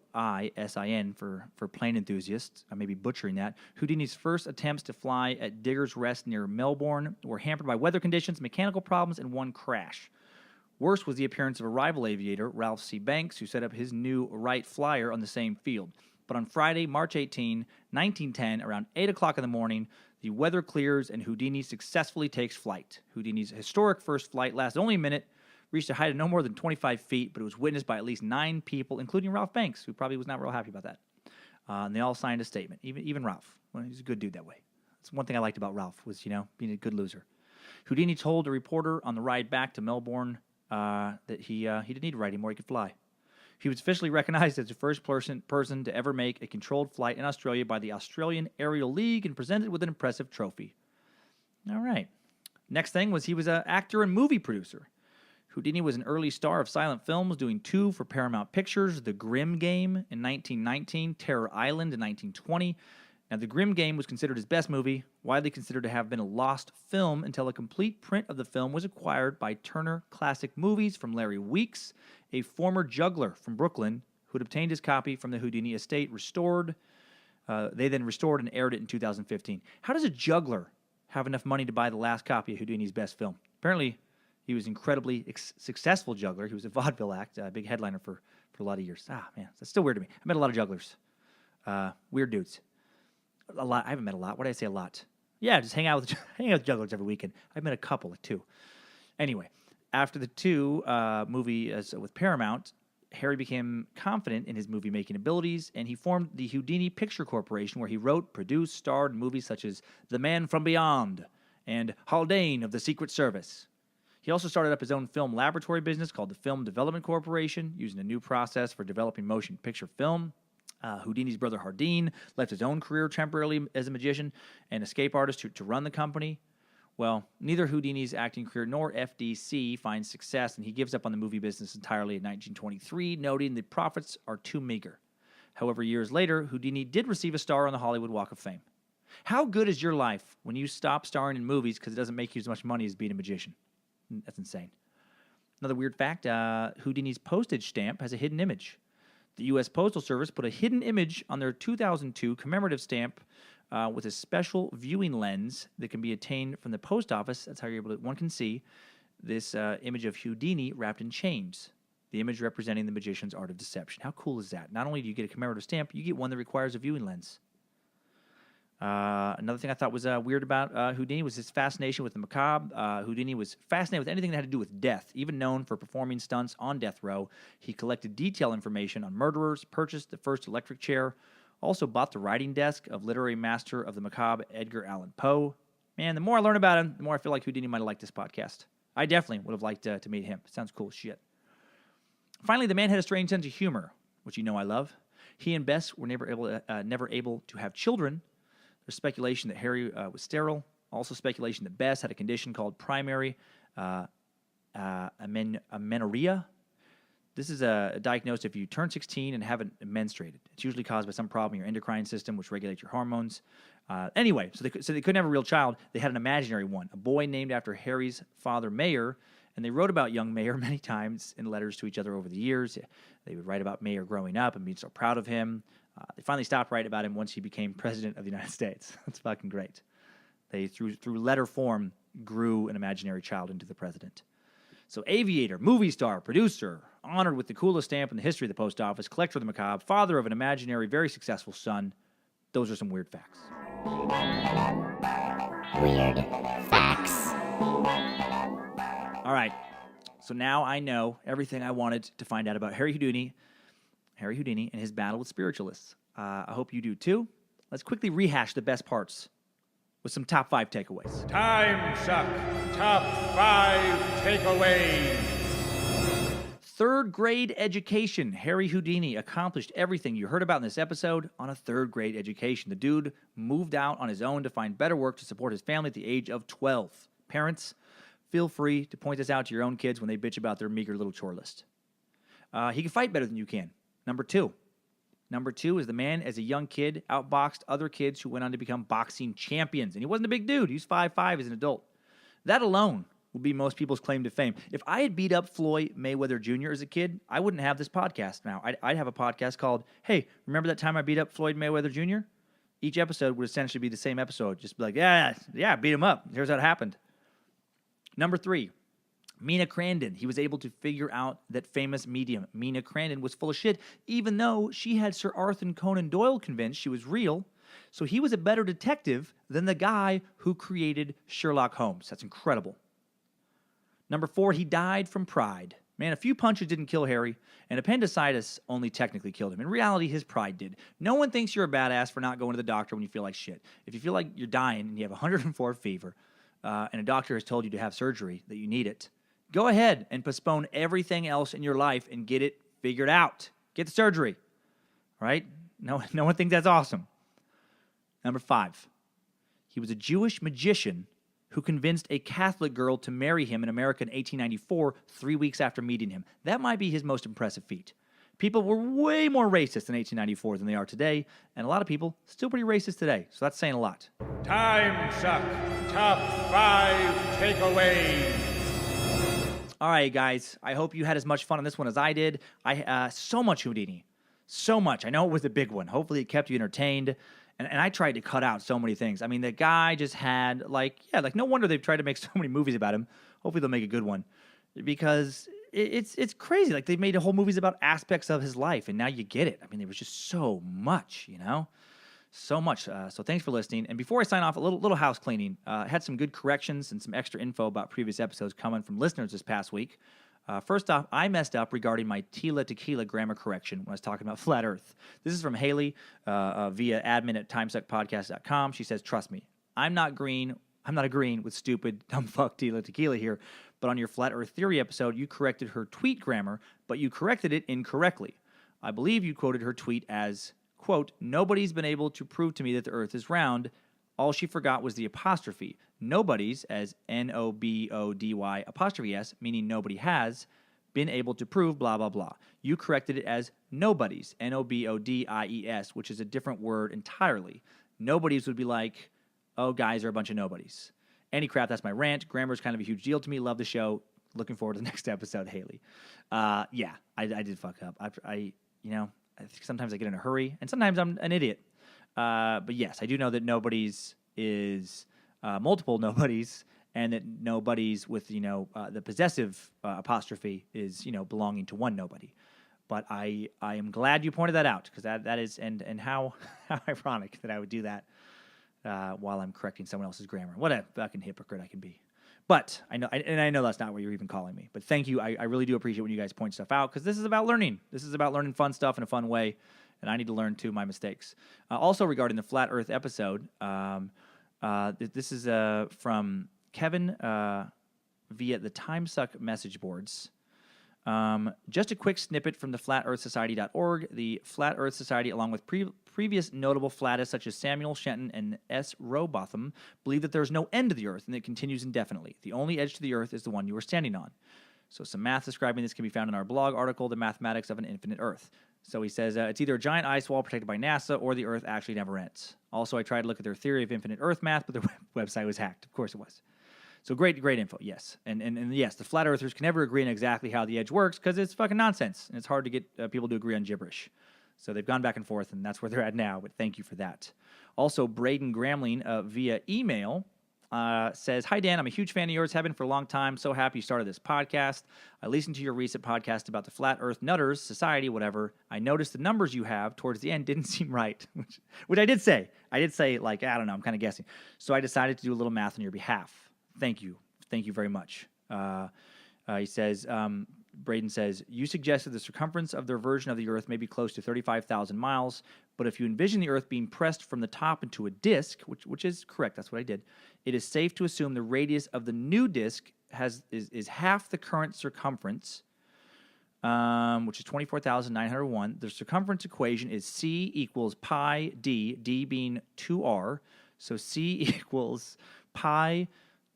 for plane enthusiasts. I may be butchering that. Houdini's first attempts to fly at Digger's Rest near Melbourne were hampered by weather conditions, mechanical problems, and one crash. Worst was the appearance of a rival aviator, Ralph C. Banks, who set up his new Wright Flyer on the same field. But on Friday, March 18, 1910, around 8 o'clock in the morning, the weather clears and Houdini successfully takes flight. Houdini's historic first flight lasted only a minute, reached a height of no more than 25 feet, but it was witnessed by at least 9 people, including Ralph Banks, who probably was not real happy about that. And they all signed a statement, even Ralph. Well, he's a good dude that way. That's one thing I liked about Ralph was, being a good loser. Houdini told a reporter on the ride back to Melbourne that he didn't need to ride anymore, he could fly. He was officially recognized as the first person to ever make a controlled flight in Australia by the Australian Aerial League and presented with an impressive trophy. All right. Next thing was he was an actor and movie producer. Houdini was an early star of silent films, doing 2 for Paramount Pictures, The Grimm Game in 1919, Terror Island in 1920, Now, The Grim Game was considered his best movie, widely considered to have been a lost film until a complete print of the film was acquired by Turner Classic Movies from Larry Weeks, a former juggler from Brooklyn who had obtained his copy from the Houdini estate, They then restored and aired it in 2015. How does a juggler have enough money to buy the last copy of Houdini's best film? Apparently, he was an incredibly successful juggler. He was a vaudeville act, a big headliner for a lot of years. Ah, man, that's still weird to me. I met a lot of jugglers. Weird dudes. A lot. I haven't met a lot. What did I say? A lot. Yeah, just hang out with jugglers every weekend. I've met a couple, like 2. Anyway, after the 2 movie with Paramount, Harry became confident in his movie-making abilities, and he formed the Houdini Picture Corporation, where he wrote, produced, starred in movies such as The Man from Beyond and Haldane of the Secret Service. He also started up his own film laboratory business called the Film Development Corporation, using a new process for developing motion picture film. Houdini's brother Houdini left his own career temporarily as a magician and escape artist to run the company. Well, neither Houdini's acting career nor FDC finds success, and he gives up on the movie business entirely in 1923, noting the profits are too meager. However, years later, Houdini did receive a star on the Hollywood Walk of Fame. How good is your life when you stop starring in movies because it doesn't make you as much money as being a magician? That's insane. Another weird fact, Houdini's postage stamp has a hidden image. The U.S. Postal Service put a hidden image on their 2002 commemorative stamp with a special viewing lens that can be obtained from the post office. That's how one can see this image of Houdini wrapped in chains. The image representing the magician's art of deception. How cool is that? Not only do you get a commemorative stamp, you get one that requires a viewing lens. Another thing I thought was weird about Houdini was his fascination with the macabre. Houdini was fascinated with anything that had to do with death. Even known for performing stunts on death row, he collected detailed information on murderers, purchased the first electric chair, also bought the writing desk of literary master of the macabre Edgar Allan Poe. Man, the more I learn about him, the more I feel like Houdini might have liked this podcast. I definitely would have liked to meet him. Sounds cool as shit. Finally, the man had a strange sense of humor, which you know I love. He and Bess were never able to have children. There's speculation that Harry was sterile. Also speculation that Bess had a condition called primary amenorrhea. This is diagnosed if you turn 16 and haven't menstruated. It's usually caused by some problem in your endocrine system, which regulates your hormones. Anyway, so they couldn't have a real child. They had an imaginary one, a boy named after Harry's father, Mayer, and they wrote about young Mayer many times in letters to each other over the years. They would write about Mayer growing up and being so proud of him. They finally stopped writing about him once he became president of the United States. That's fucking great. They, through letter form, grew an imaginary child into the president. So aviator, movie star, producer, honored with the coolest stamp in the history of the post office, collector of the macabre, father of an imaginary, very successful son. Those are some weird facts. Weird facts. All right. So now I know everything I wanted to find out about Harry Houdini and his battle with spiritualists. I hope you do too. Let's quickly rehash the best parts with some top 5 takeaways. Timesuck Top 5 Takeaways. 3rd grade education. Harry Houdini accomplished everything you heard about in this episode on a 3rd grade education. The dude moved out on his own to find better work to support his family at the age of 12. Parents, feel free to point this out to your own kids when they bitch about their meager little chore list. He can fight better than you can. Number 2 is the man, as a young kid, outboxed other kids who went on to become boxing champions. And he wasn't a big dude. He was 5'5" as an adult. That alone would be most people's claim to fame. If I had beat up Floyd Mayweather Jr. as a kid, I wouldn't have this podcast now. I'd have a podcast called, Hey, remember that time I beat up Floyd Mayweather Jr.? Each episode would essentially be the same episode. Just be like, yeah, beat him up. Here's how it happened. Number 3. Mina Crandon. He was able to figure out that famous medium, Mina Crandon, was full of shit, even though she had Sir Arthur Conan Doyle convinced she was real. So he was a better detective than the guy who created Sherlock Holmes. That's incredible. Number 4, he died from pride. Man, a few punches didn't kill Harry, and appendicitis only technically killed him. In reality, his pride did. No one thinks you're a badass for not going to the doctor when you feel like shit. If you feel like you're dying and you have 104 fever, and a doctor has told you to have surgery, that you need it, go ahead and postpone everything else in your life and get it figured out. Get the surgery, right? No one thinks that's awesome. Number 5, he was a Jewish magician who convinced a Catholic girl to marry him in America in 1894, 3 weeks after meeting him. That might be his most impressive feat. People were way more racist in 1894 than they are today, and a lot of people still pretty racist today. So that's saying a lot. Timesuck Top 5 Takeaways. All right, guys. I hope you had as much fun on this one as I did. So much Houdini. So much. I know it was a big one. Hopefully it kept you entertained. And I tried to cut out so many things. I mean, the guy just had, no wonder they've tried to make so many movies about him. Hopefully they'll make a good one. Because it's crazy. Like, they've made whole movies about aspects of his life, and now you get it. I mean, there was just so much, So much. So thanks for listening. And before I sign off, a little house cleaning. Had some good corrections and some extra info about previous episodes coming from listeners this past week. First off, I messed up regarding my Tila Tequila grammar correction when I was talking about flat Earth. This is from Haley via admin@timesuckpodcast.com. She says, "Trust me, I'm not agreeing with stupid, dumb fuck Tila Tequila here, but on your flat Earth theory episode, you corrected her tweet grammar, but you corrected it incorrectly. I believe you quoted her tweet as, quote, nobody's been able to prove to me that the Earth is round. All she forgot was the apostrophe. Nobody's, as Nobody apostrophe S, meaning nobody has, been able to prove blah, blah, blah. You corrected it as nobody's, Nobodies, which is a different word entirely. Nobody's would be like, oh, guys are a bunch of nobodies. Any crap, that's my rant. Grammar is kind of a huge deal to me. Love the show. Looking forward to the next episode, Haley. I did fuck up. I think sometimes I get in a hurry, and sometimes I'm an idiot. But yes, I do know that nobody's is multiple nobodies, and that nobody's with, the possessive apostrophe is, belonging to one nobody. But I am glad you pointed that out, because that is, and how ironic that I would do that while I'm correcting someone else's grammar. What a fucking hypocrite I can be. But I know that's not what you're even calling me. But thank you. I really do appreciate when you guys point stuff out, because this is about learning. This is about learning fun stuff in a fun way, and I need to learn too my mistakes. Also regarding the Flat Earth episode, this is from Kevin via the Timesuck message boards. Just a quick snippet from the FlatEarthSociety.org. The Flat Earth Society, along with previous notable flattists such as Samuel Shenton and S. Robotham, believe that there is no end to the Earth and it continues indefinitely. The only edge to the Earth is the one you are standing on. So some math describing this can be found in our blog article, The Mathematics of an Infinite Earth. So he says it's either a giant ice wall protected by NASA or the Earth actually never ends. Also, I tried to look at their theory of infinite Earth math, but their website was hacked. Of course it was. So great info, yes. And yes, the flat earthers can never agree on exactly how the edge works because it's fucking nonsense. And it's hard to get people to agree on gibberish. So they've gone back and forth, and that's where they're at now. But thank you for that. Also, Braden Gramling via email says, hi, Dan. I'm a huge fan of yours. Have been for a long time. So happy you started this podcast. I listened to your recent podcast about the Flat Earth Nutters, Society, whatever. I noticed the numbers you have towards the end didn't seem right, which I did say. I did say, I don't know, I'm kind of guessing. So I decided to do a little math on your behalf. Thank you. Thank you very much. He says, Braden says, you suggested the circumference of their version of the Earth may be close to 35,000 miles, but if you envision the Earth being pressed from the top into a disk, which is correct, that's what I did, it is safe to assume the radius of the new disk is half the current circumference, which is 24,901. The circumference equation is C equals pi d, d being 2r, so C equals pi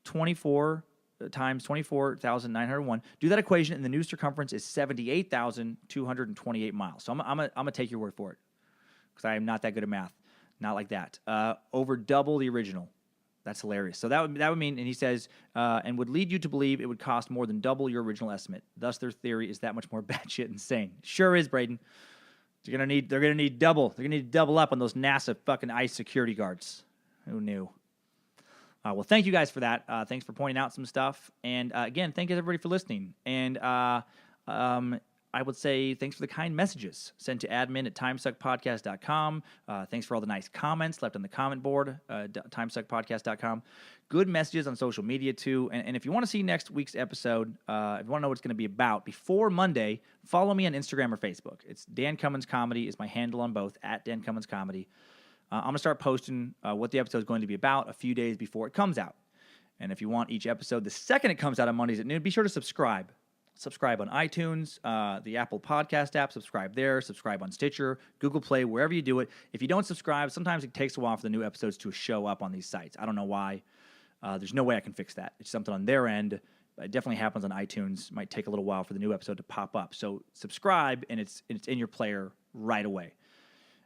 24 times 24,901. Do that equation, and the new circumference is 78,228 miles. So I'm gonna take your word for it, because I am not that good at math. Not like that. Over double the original. That's hilarious. So that would mean, and he says, and would lead you to believe it would cost more than double your original estimate. Thus, their theory is that much more batshit insane. Sure is, Braden. They're gonna need double. They're gonna need to double up on those NASA fucking ICE security guards. Who knew? Well, thank you guys for that. Thanks for pointing out some stuff. And again, thank you everybody for listening. And I would say thanks for the kind messages sent to admin@timesuckpodcast.com. Thanks for all the nice comments left on the comment board, timesuckpodcast.com. Good messages on social media, too. And if you want to see next week's episode, if you want to know what it's going to be about, before Monday, follow me on Instagram or Facebook. It's Dan Cummins Comedy is my handle on both, @Dan Cummins Comedy. I'm going to start posting what the episode is going to be about a few days before it comes out. And if you want each episode the second it comes out on Mondays at noon, be sure to subscribe. Subscribe on iTunes, the Apple Podcast app, subscribe there, subscribe on Stitcher, Google Play, wherever you do it. If you don't subscribe, sometimes it takes a while for the new episodes to show up on these sites. I don't know why. There's no way I can fix that. It's something on their end. It definitely happens on iTunes. Might take a little while for the new episode to pop up. So subscribe, and it's in your player right away.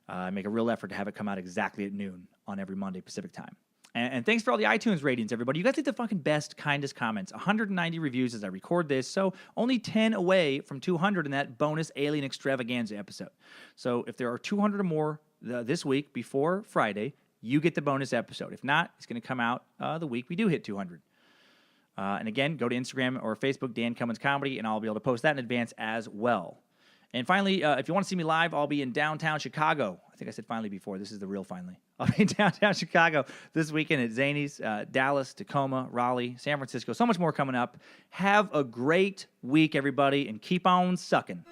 I make a real effort to have it come out exactly at noon on every Monday Pacific time. And thanks for all the iTunes ratings, everybody. You guys did the fucking best, kindest comments. 190 reviews as I record this, so only 10 away from 200 in that bonus Alien Extravaganza episode. So if there are 200 or more this week before Friday, you get the bonus episode. If not, it's going to come out the week we do hit 200. And again, go to Instagram or Facebook, Dan Cummins Comedy, and I'll be able to post that in advance as well. And finally, if you want to see me live, I'll be in downtown Chicago. I think I said finally before. This is the real finally. I'll be in downtown Chicago this weekend at Zany's, Dallas, Tacoma, Raleigh, San Francisco. So much more coming up. Have a great week, everybody, and keep on sucking.